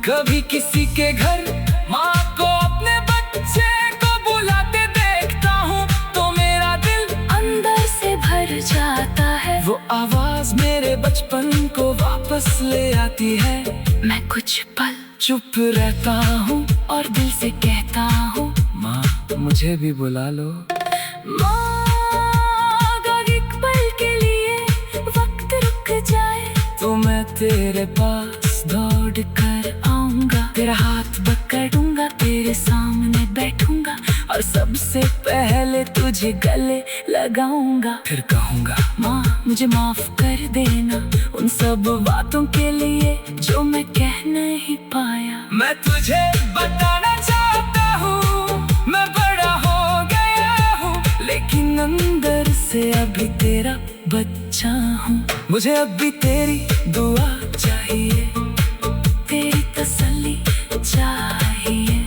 कभी किसी के घर माँ को अपने बच्चे को बुलाते देखता हूँ तो मेरा दिल अंदर से भर जाता है। वो आवाज मेरे बचपन को वापस ले आती है। मैं कुछ पल चुप रहता हूँ और दिल से कहता हूँ, माँ मुझे भी बुला लो। माँ अगर एक पल के लिए वक्त रुक जाए तो मैं तेरे पास दौड़ कर आऊंगा, तेरा हाथ पकड़ूंगा, तेरे सामने बैठूंगा और सबसे पहले तुझे गले लगाऊंगा। फिर कहूंगा, माँ मुझे माफ कर देना उन सब बातों के लिए जो मैं कह नहीं पाया। मैं तुझे बताना चाहता हूँ मैं बड़ा हो गया हूँ, लेकिन अंदर से अभी तेरा बच्चा हूँ। मुझे अभी तेरी दुआ चाहिए, तेरी तसल्ली चाहिए,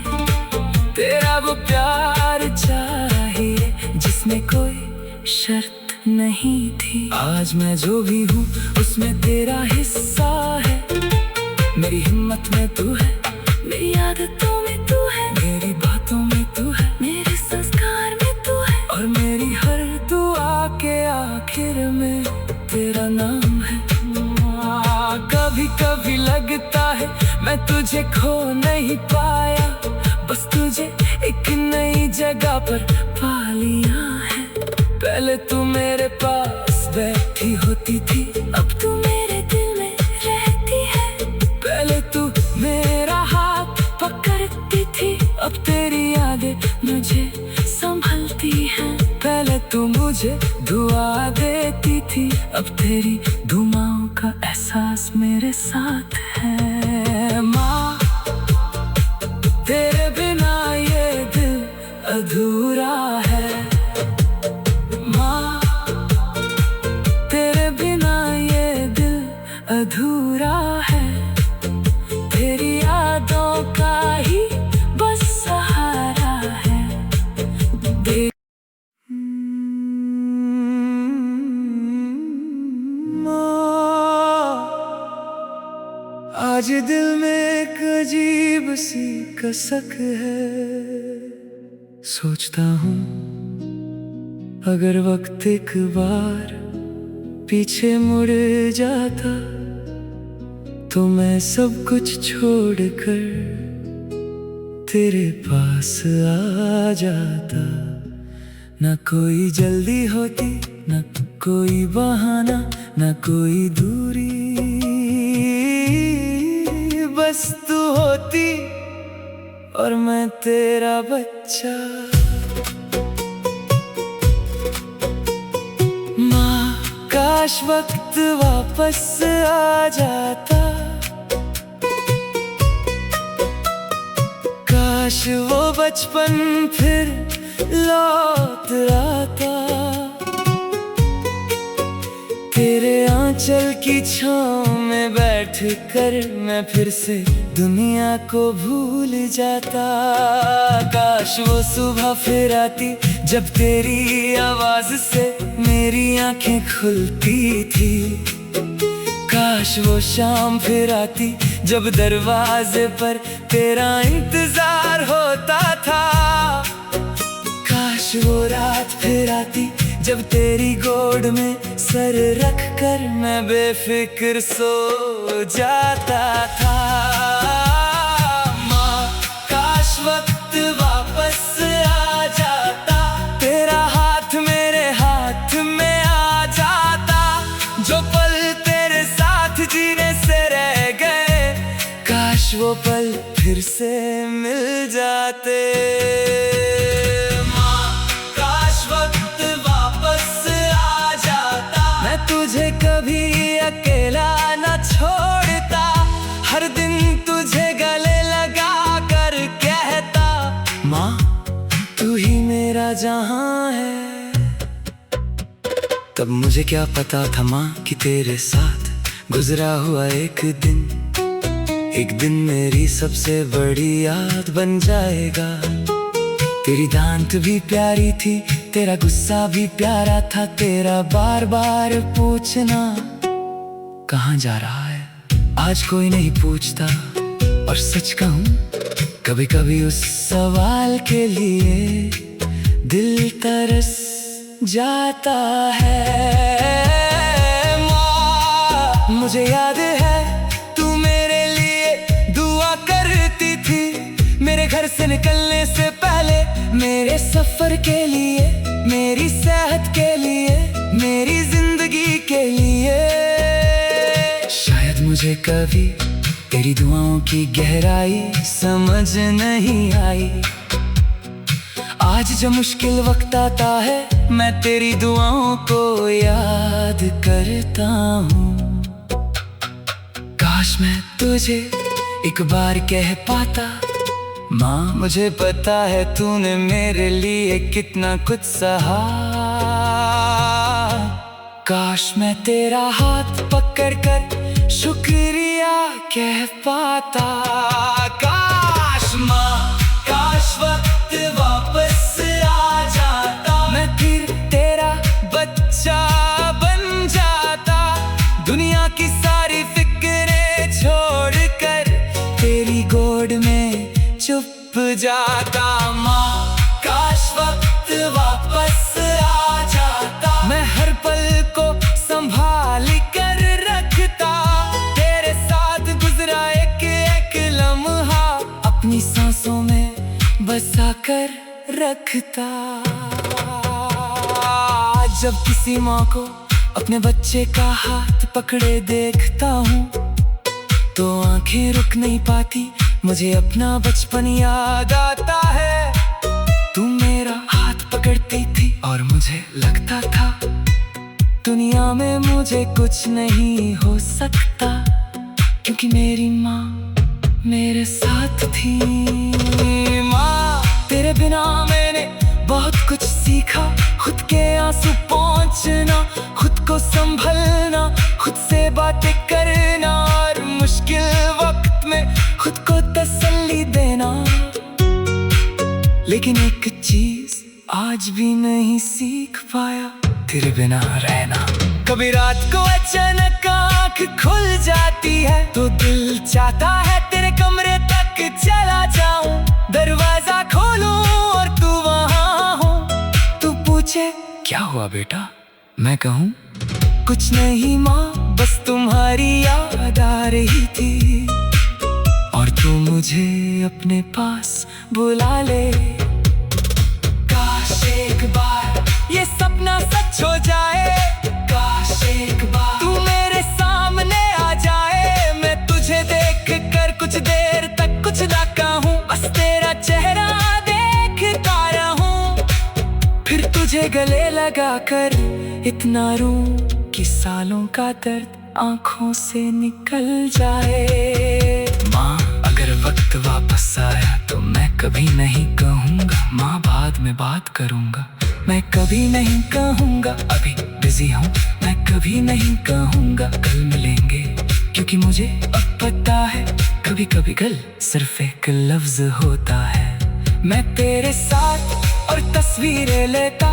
तेरा वो प्यार चाहिए जिसमें कोई शर्त नहीं थी। आज मैं जो भी हूँ उसमें तेरा हिस्सा है। मेरी हिम्मत में तू है, मेरी आदतों में तू है, मेरी बातों में तू है, मेरे संस्कार में तू है और मेरी हर दुआ के आखिर में तेरा नाम है। कभी कभी लगता है मैं तुझे खो नहीं पाया, बस तुझे एक नई जगह पर पा लिया है। पहले तू मेरे पास बैठी होती थी, अब तू मेरे दिल में रहती है। पहले तू मेरा हाथ पकड़ती थी, अब तेरी यादें मुझे संभलती हैं। पहले तू मुझे दुआ देती थी, अब तेरी दुआओं का एहसास मेरे साथ है। माँ तेरे बिना ये दिल अधूरा है। माँ तेरे बिना ये दिल अधूरा है, तेरी यादों का ही बस सहारा है। आज दिल में एक अजीब सी कसक है। सोचता हूँ अगर वक्त एक बार पीछे मुड़ जाता तो मैं सब कुछ छोड़कर तेरे पास आ जाता। ना कोई जल्दी होती, ना कोई बहाना, ना कोई दूरी, बस तू होती और मैं तेरा बच्चा। माँ काश वक्त वापस आ जाता, काश वो बचपन फिर लौट आता। तेरे आंचल की छाँव में बैठ कर मैं फिर से दुनिया को भूल जाता। काश वो सुबह फिर आती जब तेरी आवाज से मेरी आंखें खुलती थी। काश वो शाम फिर आती जब दरवाजे पर तेरा इंतजार होता था। काश वो रात फिर आती जब तेरी गोद में सर रख कर मैं बेफिक्र सो जाता था। माँ काश वक्त वापस आ जाता, तेरा हाथ मेरे हाथ में आ जाता। जो पल तेरे साथ जीने से रह गए, काश वो पल फिर से मिल जाते। तुझे कभी अकेला न छोड़ता, हर दिन तुझे गले लगा जहां है। तब मुझे क्या पता था माँ कि तेरे साथ गुजरा हुआ एक दिन मेरी सबसे बड़ी याद बन जाएगा। तेरी दांत भी प्यारी थी, तेरा गुस्सा भी प्यारा था, तेरा बार बार पूछना कहाँ जा रहा है आज कोई नहीं पूछता। और सच कहूँ कभी कभी उस सवाल के लिए दिल तरस जाता है। माँ मुझे याद है तू मेरे लिए दुआ करती थी, मेरे घर से निकलने से पहले, मेरे सफर के लिए, मेरी सेहत के लिए, मेरी जिंदगी के लिए। शायद मुझे कभी तेरी दुआओं की गहराई समझ नहीं आई। आज जब मुश्किल वक्त आता है मैं तेरी दुआओं को याद करता हूँ। काश मैं तुझे एक बार कह पाता, माँ मुझे पता है तूने मेरे लिए कितना कुछ सहा। काश मैं तेरा हाथ पकड़ कर शुक्रिया कह पाता। काश माँ, काश वक्त वापस आ जाता, मैं फिर तेरा बच्चा बन जाता। दुनिया की सारी फिक्रें छोड़कर तेरी गोद में चुप जाता। माँ काश वक्त वापस आ जाता, मैं हर पल को संभाल कर रखता। तेरे साथ गुजरा एक एक लम्हा अपनी सांसों में बसा कर रखता। जब किसी माँ को अपने बच्चे का हाथ पकड़े देखता हूँ तो आंखें रुक नहीं पाती, मुझे अपना बचपन याद आता है। तू मेरा हाथ पकड़ती थी और मुझे लगता था दुनिया में मुझे कुछ नहीं हो सकता, क्योंकि मेरी माँ मेरे साथ थी। माँ तेरे बिना मैंने बहुत कुछ सीखा, खुद के आंसू पोंछना, खुद को संभलना, खुद से बातें करना और मुश्किल वक्त में खुद को तसल्ली देना। लेकिन एक चीज आज भी नहीं सीख पाया, तेरे बिना रहना। कभी रात को अचानक आँख खुल जाती है तो दिल चाहता है तेरे कमरे तक चला जाऊं, दरवाजा खोलूं और तू वहां हो। तू पूछे क्या हुआ बेटा, मैं कहूँ कुछ नहीं माँ, बस तुम्हारी याद आ रही थी और तू मुझे अपने पास बुला ले। काश एक बार ये सपना सच हो जाए, काश एक बार तू मेरे सामने आ जाए। मैं तुझे देख कर कुछ देर तक कुछ ना कहूँ, बस तेरा चेहरा देखता रहूं, फिर तुझे गले लगा कर इतना रूं कि सालों का दर्द आंखों से निकल जाए। माँ अगर वक्त वापस आया तो मैं कभी नहीं कहूँगा माँ बाद में बात करूँगा, मैं कभी नहीं कहूँगा अभी बिजी हूँ, मैं कभी नहीं कहूँगा कल मिलेंगे, क्योंकि मुझे अब पता है कभी कभी कल सिर्फ एक लफ्ज होता है। मैं तेरे साथ और तस्वीरें लेता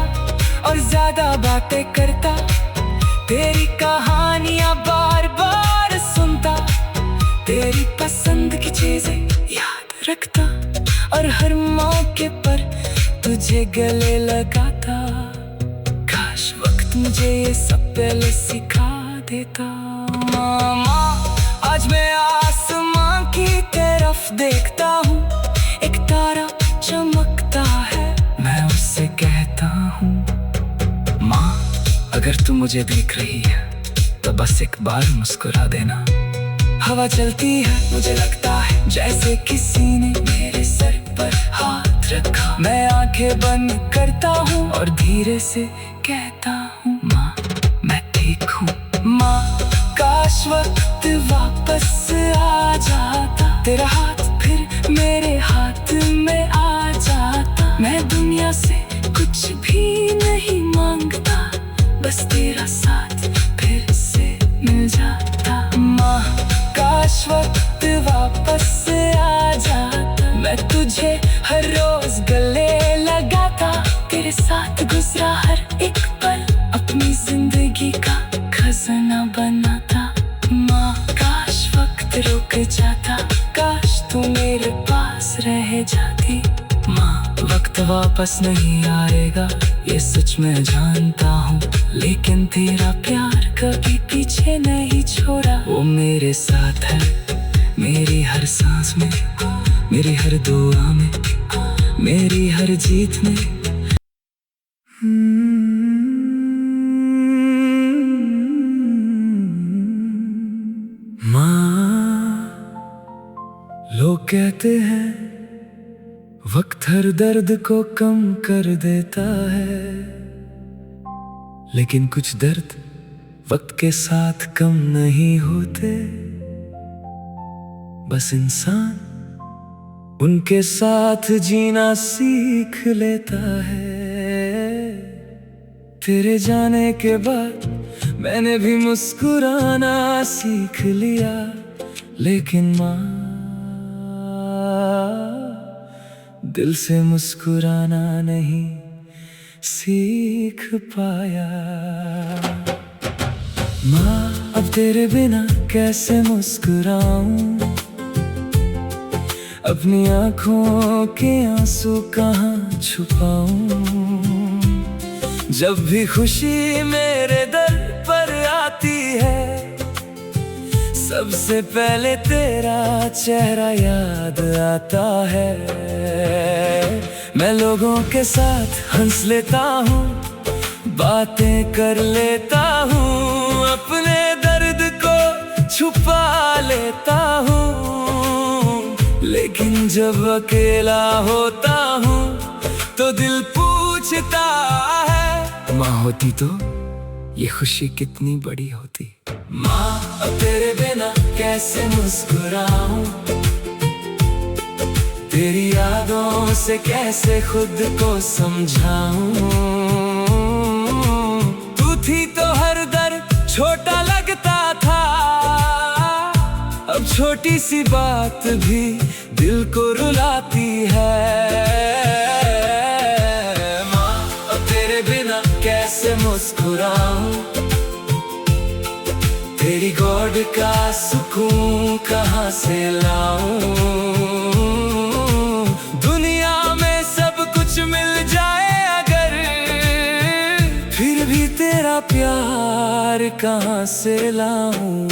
और ज्यादा बातें करता, तेरी कहानियां बार बार सुनता, तेरी पसंद की चीजें याद रखता और हर मौके पर तुझे गले लगाता। काश वक्त मुझे ये सब पहले सिखा देता। मामा आज मैं आसमां की तरफ देखता हूँ, एक तारा चमकता है, मैं उससे कहता हूँ माँ अगर तू मुझे देख रही है तो बस एक बार मुस्कुरा देना। हवा चलती है, मुझे लगता है जैसे किसी ने मेरे सर पर हाथ रखा। मैं आंखें बंद करता हूँ और धीरे से कहता हूँ माँ मैं ठीक हूँ। माँ काश वक्त वापस आ जाता, तेरा हाथ फिर मेरे हाथ में आ जाता, मैं दुनिया से कुछ भी नहीं मांगता, बस तेरा साथ फिर से मिल जाता। माँ काश वक्त वापस आ जाता, मैं तुझे हर रोज गले लगाता, तेरे साथ गुजरा हर एक पल अपनी जिंदगी का खजाना बनाता। माँ काश वक्त रुक जाता, काश तू मेरे पास रह जाती। माँ वक्त वापस नहीं आएगा, ये सच मैं जानता हूँ, लेकिन तेरा प्यार कभी पीछे नहीं छोड़ा। वो मेरे साथ है, मेरी हर सांस में, मेरी हर दुआ में, मेरी हर जीत में। माँ लोग कहते हैं वक्त हर दर्द को कम कर देता है, लेकिन कुछ दर्द वक्त के साथ कम नहीं होते, बस इंसान उनके साथ जीना सीख लेता है। तेरे जाने के बाद मैंने भी मुस्कुराना सीख लिया, लेकिन माँ दिल से मुस्कुराना नहीं सीख पाया। माँ अब तेरे बिना कैसे मुस्कुराऊं, अपनी आँखों के आंसू कहाँ छुपाऊं। जब भी खुशी मेरे दर पर आती है, सबसे पहले तेरा चेहरा याद आता है। मैं लोगों के साथ हंस लेता हूँ, बातें कर लेता हूँ, अपने दर्द को छुपा लेता हूँ, लेकिन जब अकेला होता हूँ तो दिल पूछता है, माँ होती तो ये खुशी कितनी बड़ी होती। माँ अब तेरे बिना कैसे मुस्कुराऊं, तेरी यादों से कैसे खुद को समझाऊं। तू थी तो हर दर्द छोटा लगता था, अब छोटी सी बात भी दिल को रुलाती है। माँ अब तेरे बिना कैसे मुस्कुराऊं, तेरी गॉड का सुकून कहाँ से लाऊं। दुनिया में सब कुछ मिल जाए अगर, फिर भी तेरा प्यार कहाँ से लाऊं।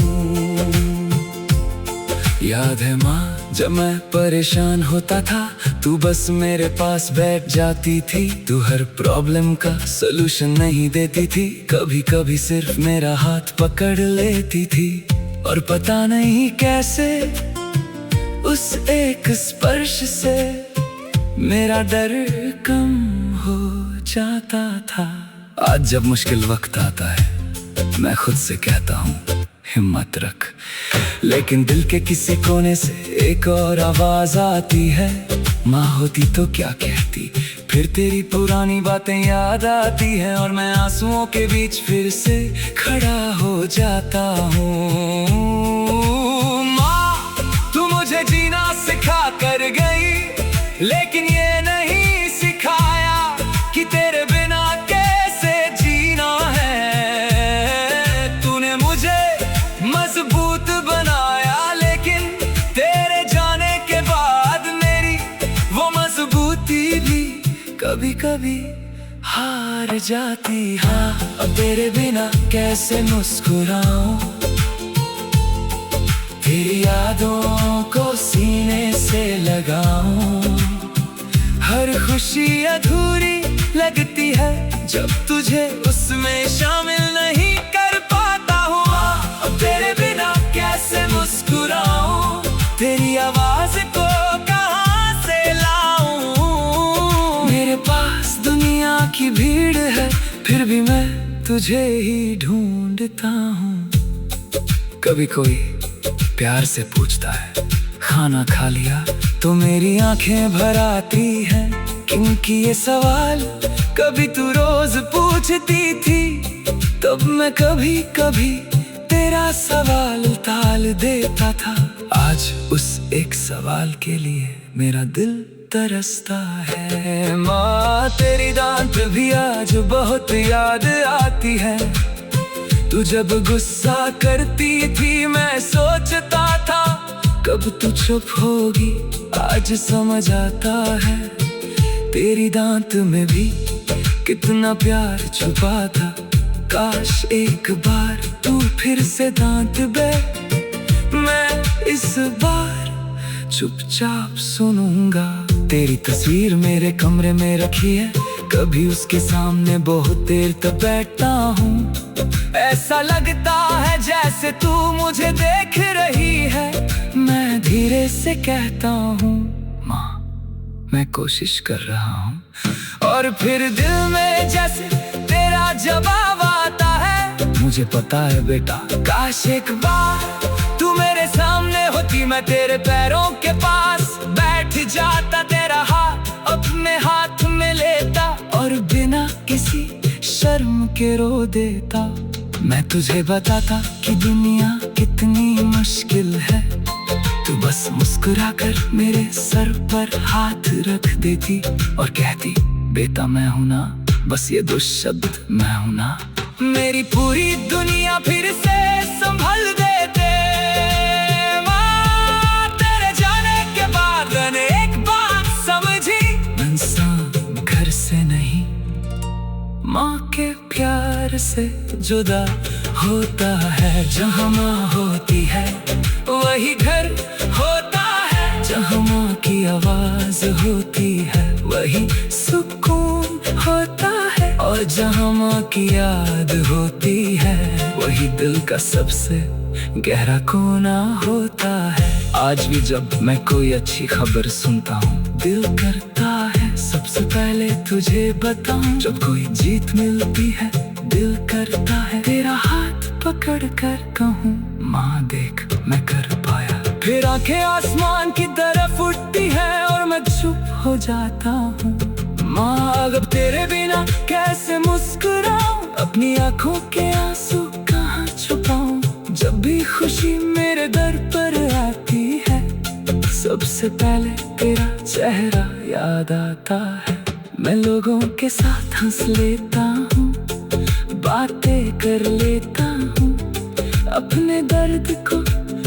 याद है माँ जब मैं परेशान होता था, तू बस मेरे पास बैठ जाती थी। तू हर प्रॉब्लम का सलूशन नहीं देती थी, कभी कभी सिर्फ मेरा हाथ पकड़ लेती थी। और पता नहीं कैसे उस एक स्पर्श से मेरा डर कम हो जाता था। आज जब मुश्किल वक्त आता है, मैं खुद से कहता हूँ हिम्मत रख, लेकिन दिल के किसी कोने से एक और आवाज आती है, माँ होती तो क्या कहती। फिर तेरी पुरानी बातें याद आती हैं और मैं आंसुओं के बीच फिर से खड़ा हो जाता हूँ। माँ तू मुझे जीना सिखा कर गई, लेकिन ये नहीं सिखाया कि तेरे बिना कैसे जीना है। तूने मुझे मजबूत बनाया, लेकिन तेरे जाने के बाद मेरी वो मजबूती भी कभी कभी हार जाती। हाँ अब तेरे बिना कैसे मुस्कुराऊं, तेरी यादों को सीने से लगाऊं। हर खुशी अधूरी लगती है जब तुझे उसमें शामिल नहीं कर पाता हूँ। अब तेरे बिना कैसे मुस्कुराऊं, तेरी आवाज को कहाँ से लाऊं। मेरे पास दुनिया की भीड़ है, फिर भी मैं तुझे ही ढूंढता हूँ। कभी कोई प्यार से पूछता है खाना खा लिया, तो मेरी आंखें भर आती हैं, क्योंकि ये सवाल कभी तू रोज पूछती थी, तब मैं कभी कभी तेरा सवाल टाल देता था। आज उस एक सवाल के लिए मेरा दिल तरसता है। माँ तेरी डांट भी आज बहुत याद आती है। तू जब गुस्सा करती थी मैं सोचता था कब तू चुप होगी, आज समझ आता है तेरी डांट में भी कितना प्यार छुपा था। काश एक बार तू फिर से डांट दे, मैं इस बार चुपचाप सुनूंगा। तेरी तस्वीर मेरे कमरे में रखी है, कभी उसके सामने बहुत देर तक बैठता हूँ। ऐसा लगता है जैसे तू मुझे देख रही है। मैं धीरे से कहता हूँ माँ मैं कोशिश कर रहा हूँ, और फिर दिल में जैसे तेरा जवाब आता है। मुझे पता है बेटा, काश एक बार तू मेरे सामने होती, मैं तेरे पैरों के पास बैठ जाता, तेरा हाथ अपने हाथ में लेता और बिना किसी शर्म के रो देता। मैं तुझे बताता कि दुनिया कितनी मुश्किल है, तू बस मुस्कुराकर मेरे सर पर हाथ रख देती और कहती बेटा मैं हूं ना, बस ये दो शब्द मैं हूं ना। मेरी पूरी दुनिया फिर से संभल देते। माँ तेरे जाने के बाद मैंने एक बात समझी, इंसान घर से नहीं माँ के प्यार से जुदा होता है। जहाँ माँ होती है वही घर होता है, जहाँ माँ की आवाज होती है वही सुकून होता है, और जहाँ माँ की याद होती है वही दिल का सबसे गहरा कोना होता है। आज भी जब मैं कोई अच्छी खबर सुनता हूँ दिल करता है सबसे पहले तुझे बताऊं। जब कोई जीत मिलती है दिल करता है तेरा हाथ पकड़ कर कहूँ माँ देख मैं कर पाया। फिर आंखें आसमान की तरफ उठती है और मैं चुप हो जाता हूँ। माँ अब तेरे बिना कैसे मुस्कुराऊं, अपनी आंखों के आंसू कहाँ छुपाऊं। जब भी खुशी मेरे दर पर आती है सबसे पहले तेरा चेहरा याद आता है। मैं लोगों के साथ हंस लेता हूँ, बातें कर लेता हूँ, अपने दर्द को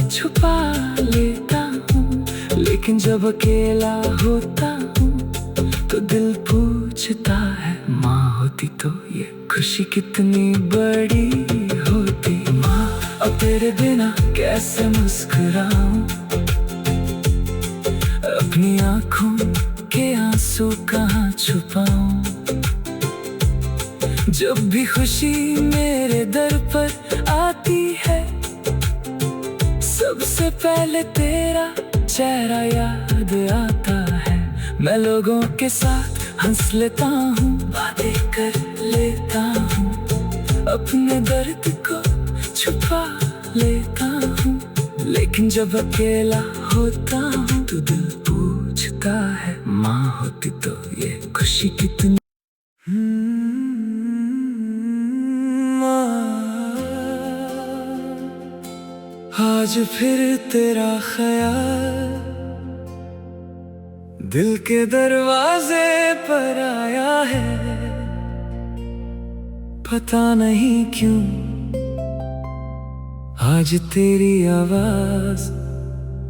छुपा लेता हूँ, लेकिन जब अकेला होता हूँ तो दिल पूछता है माँ होती तो ये खुशी कितनी बड़ी होती। माँ अब तेरे बिना कैसे मुस्कुराऊं, अपनी आंखों के आंसू कहाँ छुपाऊं। जब भी खुशी मेरे दर पर आती है सबसे पहले तेरा चेहरा याद आता है। मैं लोगों के साथ हंस लेता हूँ, बातें कर लेता हूँ, अपने दर्द को छुपा लेता हूँ, लेकिन जब अकेला होता हूँ तो दिल पूछता है माँ होती तो ये खुशी कितनी। आज फिर तेरा ख्याल दिल के दरवाजे पर आया है, पता नहीं क्यों आज तेरी आवाज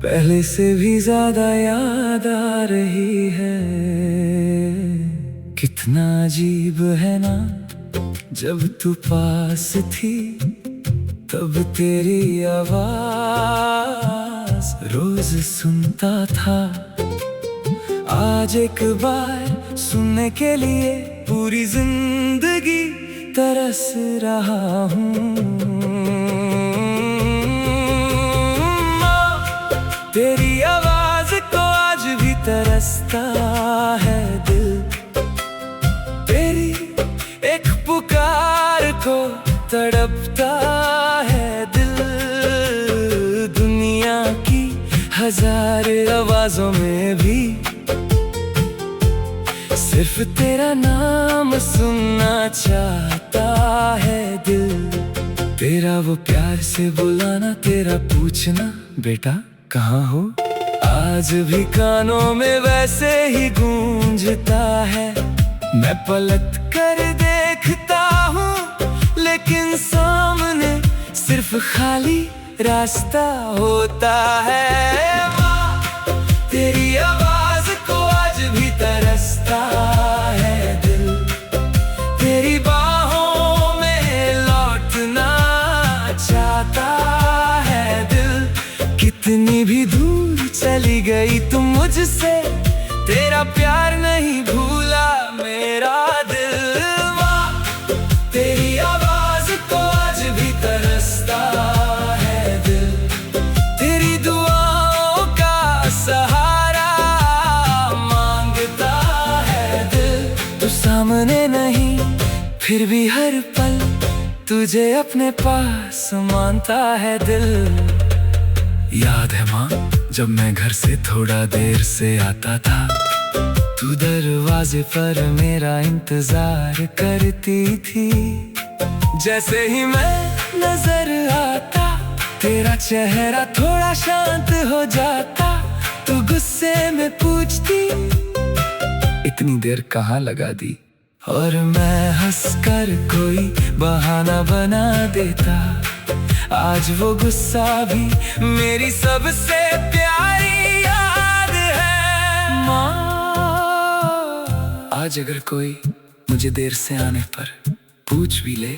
पहले से भी ज्यादा याद आ रही है। कितना अजीब है ना, जब तू पास थी तब तेरी आवाज रोज सुनता था। आज एक बार सुनने के लिए पूरी जिंदगी तरस रहा हूँ। तेरी आवाज को आज भी तरसता है दिल, तेरी एक पुकार को तड़पता है दिल। दुनिया की हजार आवाजों में भी सिर्फ सिर्फ तेरा नाम सुनना चाहता है दिल। तेरा वो प्यार से बुलाना, तेरा पूछना बेटा कहाँ हो, आज भी कानों में वैसे ही गूंजता है। मैं पलट कर देखता हूँ लेकिन सामने सिर्फ खाली रास्ता होता है। माँ तेरी आवाज को आज भी तरसता है दिल, तेरी बाहों में लौटना चाहता है दिल। कितनी भी दूर चली गई तुम मुझसे, तेरा प्यार नहीं भूला मेरा दिल। माँ तेरी आवाज को आज भी तरसता है दिल, तेरी दुआओं का सहारा मांगता है दिल। तू सामने नहीं फिर भी हर पल तुझे अपने पास मानता है दिल। याद है माँ जब मैं घर से थोड़ा देर से आता था, तू दरवाजे पर मेरा इंतजार करती थी। जैसे ही मैं नजर आता तेरा चेहरा थोड़ा शांत हो जाता। तू गुस्से में पूछती इतनी देर कहाँ लगा दी, और मैं हंसकर कोई बहाना बना देता। आज वो गुस्सा भी मेरी सबसे प्यारी याद है। माँ आज अगर कोई मुझे देर से आने पर पूछ भी ले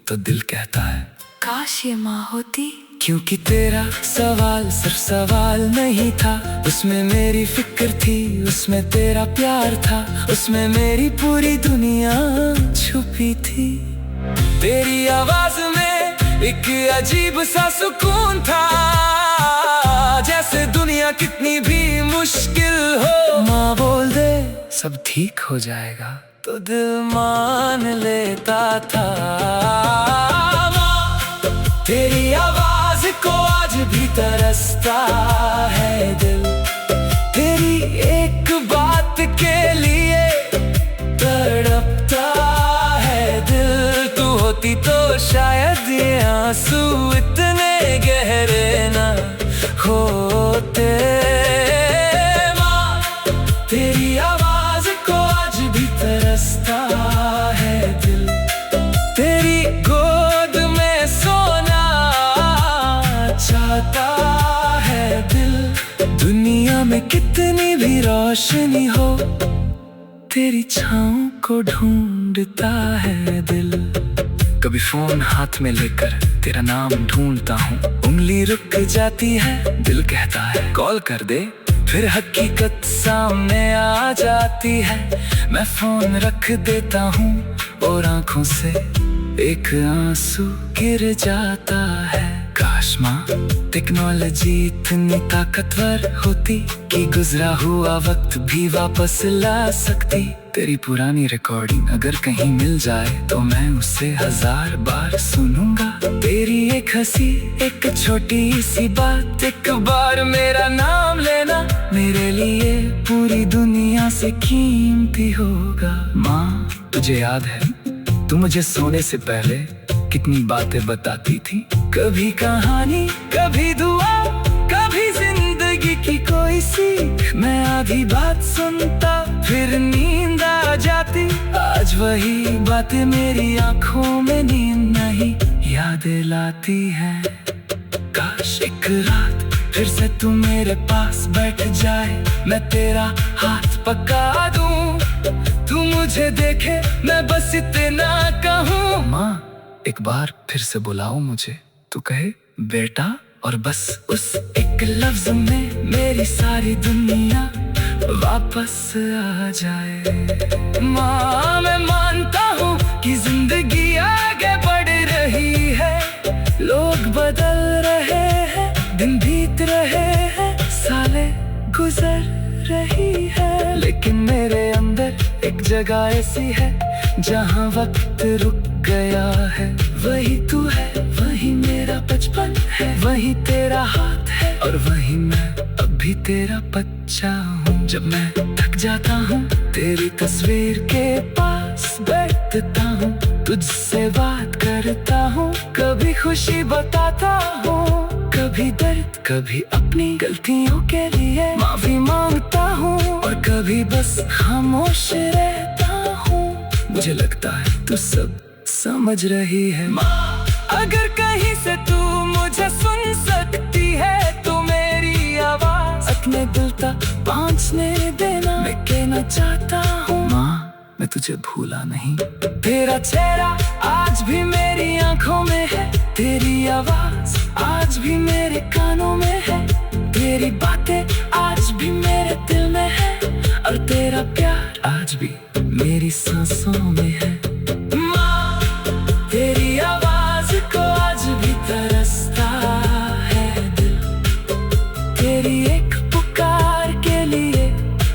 तो दिल कहता है काश ये माँ होती। क्योंकि तेरा सवाल सिर्फ सवाल नहीं था, उसमें मेरी फिक्र थी, उसमें तेरा प्यार था, उसमें मेरी पूरी दुनिया छुपी थी। तेरी आवाज में एक अजीब सा सुकून था, जैसे दुनिया कितनी भी मुश्किल हो, माँ बोल दे सब ठीक हो जाएगा तो दिल मान लेता था। माँ तेरी आवाज को आज भी तरसता है दिल, तेरी एक बात के लिए तड़पता है दिल। तू होती तो शायद ये आंसू इतने गहरे ना होते। माँ तेरी आवाज को आज भी तरसता है दिल, तेरी गोद में सोना चाहता है दिल। दुनिया में कितनी भी रोशनी हो, तेरी छाँव को ढूंढता है दिल। कभी फोन हाथ में लेकर तेरा नाम ढूंढता हूँ, उंगली रुक जाती है, दिल कहता है कॉल कर दे, फिर हकीकत सामने आ जाती है। मैं फोन रख देता हूँ और आंखों से एक आंसू गिर जाता है। काश माँ टेक्नोलॉजी इतनी ताकतवर होती कि गुजरा हुआ वक्त भी वापस ला सकती। तेरी पुरानी रिकॉर्डिंग अगर कहीं मिल जाए तो मैं उसे 1000 बार सुनूंगा। तेरी एक हंसी, एक छोटी सी बात, एक बार मेरा नाम लेना मेरे लिए पूरी दुनिया से कीमती होगा। माँ तुझे याद है तू मुझे सोने से पहले कितनी बातें बताती थी, कभी कहानी, कभी दुआ, कभी जिंदगी की कोई सीख। मैं आधी बात सुनता फिर नींद आ जाती, आज वही बातें मेरी आंखों में नींद नहीं यादें लाती हैं। काश एक रात फिर से तू मेरे पास बैठ जाए, मैं तेरा हाथ पका दूं, तू मुझे देखे मैं बस इतना कहूँ। माँ एक बार फिर से बुलाओ मुझे, तू कहे बेटा, और बस उस एक लफ्ज में मेरी सारी दुनिया वापस आ जाए। माँ मैं मानता हूँ कि जिंदगी आगे बढ़ रही है, लोग बदल रहे हैं, दिन बीत रहे हैं, साले गुजर रही है, लेकिन मेरे अंदर एक जगह ऐसी है जहाँ वक्त रुक गया है। वही तू है, वही मेरा बचपन है, वही तेरा हाथ है और वही मैं अब भी तेरा बच्चा हूँ। जब मैं थक जाता हूँ तेरी तस्वीर के पास बैठता हूँ, तुझसे बात करता हूँ, कभी खुशी बताता हूँ, कभी दर्द, कभी अपनी गलतियों के लिए माफी मांगता हूँ, और कभी बस खामोश रहता हूँ। मुझे लगता है तू सब समझ रही है माँ। अगर कहीं से तू मुझे सुन सकती है तो मेरी आवाज अपने दिल तक पहुंचने देना। मैं कहना चाहता हूँ माँ, मैं तुझे भूला नहीं। तेरा चेहरा आज भी मेरी आंखों में है, तेरी आवाज आज भी मेरे कानों में है, तेरी बातें आज भी मेरे दिल में है, और तेरा प्यार आज भी मेरी सांसों में है। माँ, तेरी आवाज को आज भी तरसता है दिल, तेरी एक पुकार के लिए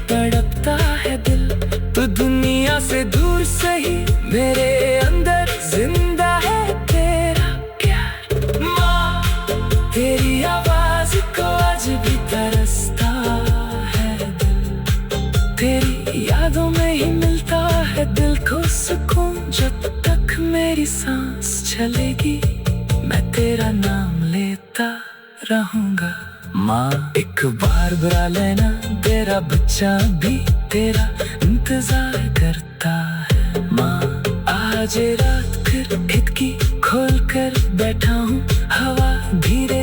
तड़पता है दिल। तो दुनिया से दूर सही मेरे अंदर जिंदा है तेरा प्यार। माँ, तेरी आवाज को आज भी तरसता है दिल, तेरी यादों में ही मिलता है दिल को सुकून। जब तक मेरी सांस चलेगी मैं तेरा नाम लेता रहूंगा माँ। एक बार बुला लेना, तेरा बच्चा भी तेरा इंतजार करता है माँ। आज रात फिर खिड़की खोल कर बैठा हूँ, हवा धीरे